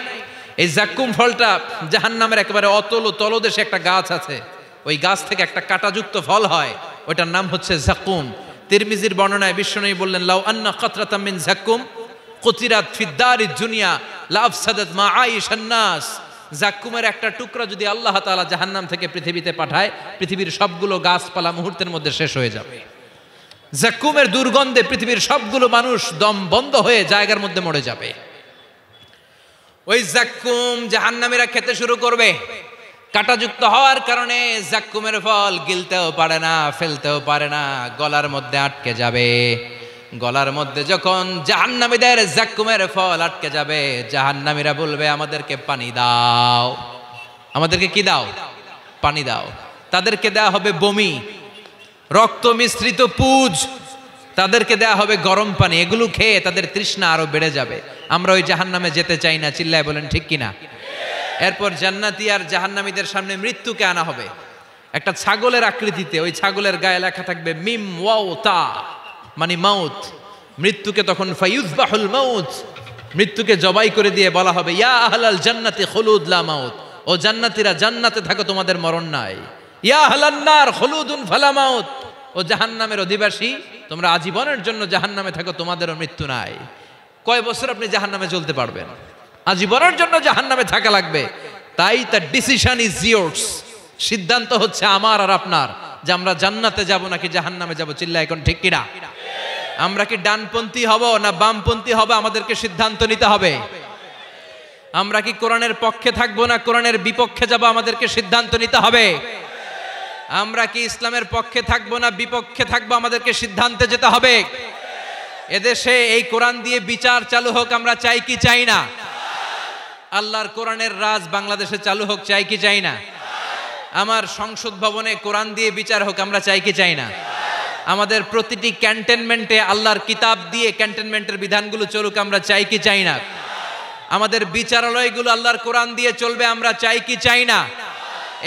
এই যাক্কুম ফলটা জাহান্নামের একেবারে অতল তলদেশে একটা গাছ আছে, ওই গাছ থেকে একটা কাঁটাযুক্ত ফল হয়, ওইটার নাম হচ্ছে যাক্কুম। তিরমিজির বর্ণনায় বিশ্বনবী বললেন লাউ আন্না কাতরাতাম মিন যাক্কুম কুতিরাত ফিদ দারিদ দুনিয়া লা আফসাদাত মা আইশান নাস। যাক্কুমের একটা টুকরা যদি আল্লাহ তাআলা জাহান্নাম থেকে পৃথিবীতে পাঠায়, পৃথিবীর সবগুলো গাছপালা মুহূর্তের মধ্যে শেষ হয়ে যাবে। যাক্কুমের দুর্গন্ধে পৃথিবীর সবগুলো মানুষ দম বন্ধ হয়ে জায়গার মধ্যে মরে যাবে। ওই যাক্কুম জাহান্নামীরা খেতে শুরু করবে। কাঁটাযুক্ত হওয়ার কারণে যাক্কুমের ফল গিলতেও পারে না, ফেলতেও পারে না, গলার মধ্যে আটকে যাবে। গলার মধ্যে যখন জাহান্নামীদের যাক্কুমের ফল আটকে যাবে, জাহান্নামীরা বলবে আমাদেরকে পানি দাও। আমাদেরকে কি দাও? পানি দাও। তাদেরকে দেয়া হবে বমি, রক্ত মিশ্রিত পুজ, তাদেরকে দেয়া হবে গরম পানি। এগুলো খেয়ে তাদের তৃষ্ণা আরো বেড়ে যাবে। আমরা ওই জাহান্নামে যেতে চাই না, চিল্লায় বলেন ঠিক কিনা? এরপর জান্নাতি আর জাহান্নামীদের সামনে মৃত্যুকে আনা হবে একটা ছাগলের আকৃতিতে। ওই ছাগলের গায়ে লেখা থাকবে মিম ওয়াও তা, মানে মাউত। মৃত্যুকে তখন ফায়ুযবাহুল মাউত, মৃত্যুকে জবাই করে দিয়ে বলা হবে ইয়া আহলাল জান্নাতি খুলুদ লা মাউত। ও জান্নাতীরা, জান্নাতে থাকো, তোমাদের মরণ নাই। ইয়া আহলান নার খুলুদুন ফালা মাউত। ও জাহান্নামের অধিবাসী, তোমরা আজীবনের জন্য জাহান্নামে থাকো, তোমাদেরও মৃত্যু নাই। কয় বছর আপনি জাহান্নামে চলতে পারবেন? আজীবনের জন্য জাহান্নামে থাকা লাগবে। তাই তার ডিসিশন ইজ ইয়ার্স, সিদ্ধান্ত হচ্ছে আমার আর আপনার, যে আমরা জান্নাতে যাব নাকি জাহান্নামে যাব। চিল্লা এখন ঠিক কিনা? আমরা কি ডানপন্থী হব না বামপন্থী হব, আমাদেরকে সিদ্ধান্ত নিতে হবে। আমরা কি কোরআনের পক্ষে থাকবো না কোরআনের বিপক্ষে যাব, আমাদেরকে সিদ্ধান্ত নিতে হবে। আমরা কি ইসলামের পক্ষে থাকবো না বিপক্ষে থাকবো, আমাদেরকে সিদ্ধান্তে যেতে হবে। এদেশে এই কোরআন দিয়ে বিচার চালু হোক, আমরা চাই কি চাই না? আল্লাহর কোরআনের রাজ বাংলাদেশে চালু হোক, চাই কি চাই না? আমার সংসদ ভবনে কোরআন দিয়ে বিচার হোক, আমরা চাই কি চাই না? আমাদের প্রতিটি ক্যান্টনমেন্টে আল্লাহর কিতাব দিয়ে ক্যান্টনমেন্টের বিধানগুলো চলুক, আমরা চাই কি চাই না? আমাদের বিচারালয়গুলো আল্লাহর কোরআন দিয়ে চলবে, আমরা চাই কি চাই না?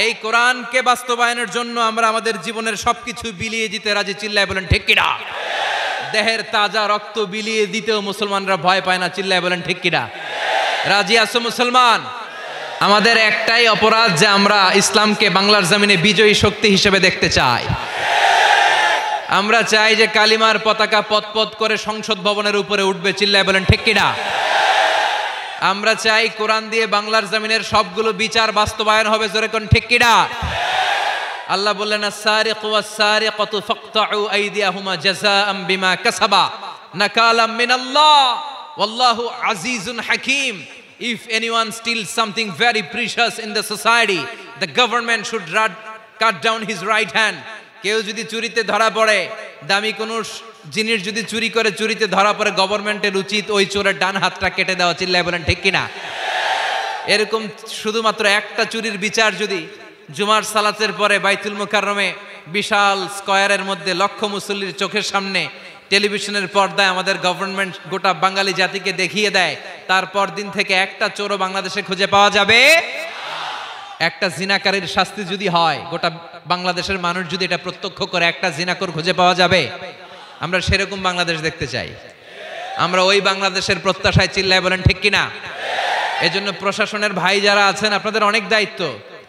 এই কোরআনকে বাস্তবায়নের জন্য আমরা আমাদের জীবনের সবকিছু বিলিয়ে দিতে রাজি। চিল্লায় বলেন ঠিক কিনা? দেহের তাজা রক্ত বিলিয়ে দিতেও মুসলমানরা ভয় পায় না। চিল্লায় বলেন ঠিক কিনা? রাজি আছো মুসলমান? আমাদের একটাই অপরাধ যে আমরা ইসলামকে বাংলার জমিনে বিজয়ী শক্তি হিসেবে দেখতে চাই। আমরা চাই যে কালিমার পতাকা পতপত করে সংসদ ভবনের উপরে উঠবে। চিল্লায় বলেন ঠিক কিনা? আমরা চাই কোরআন দিয়ে বাংলার জমিনের সবগুলো বিচার বাস্তবায়ন হবে। জোরে কোন ঠিক কিনা? আল্লাহ বললেন আস-সারিকু ওয়াস-সারিকাতু ফাকতাউ আইদিয়াহুমা জাযাআম বিমা কাসাবা নাকালাম মিনাল্লাহ ওয়াল্লাহু আজিজুন হাকীম। If anyone steals something very precious in the society, the government should cut down his right hand. কেউ যদি চুরিতে ধরা পড়ে, দামি কোনো জিনিস যদি চুরি করে, চুরিতে ধরা পড়ে, গভর্নমেন্টের উচিত ওই চোরের ডান হাতটা কেটে দেওয়া। চিল্লায় বলেন ঠিক কিনা? এরকম শুধুমাত্র একটা চুরির বিচার যদি জুমার সালাতের পরে বাইতুল মুকাররমে বিশাল স্কয়ারের মধ্যে লক্ষ মুসল্লির চোখের সামনে টেলিভিশনের পর্দায় আমাদের গভর্নমেন্ট গোটা বাঙালি জাতিকে দেখিয়ে দেয়, তারপর দিন থেকে একটা চোরও বাংলাদেশে খুঁজে পাওয়া যাবে। একটা জিনাকারীর শাস্তি যদি হয়, গোটা বাংলাদেশের মানুষ যদি এটা প্রত্যক্ষ করে, একটা জিনাকর খুঁজে পাওয়া যাবে। আমরা সেরকম বাংলাদেশ দেখতে চাই। আমরা ওই বাংলাদেশের প্রত্যাশায়। চিল্লায় বলেন ঠিক কিনা? এজন্য প্রশাসনের ভাই যারা আছেন, আপনাদের অনেক দায়িত্ব।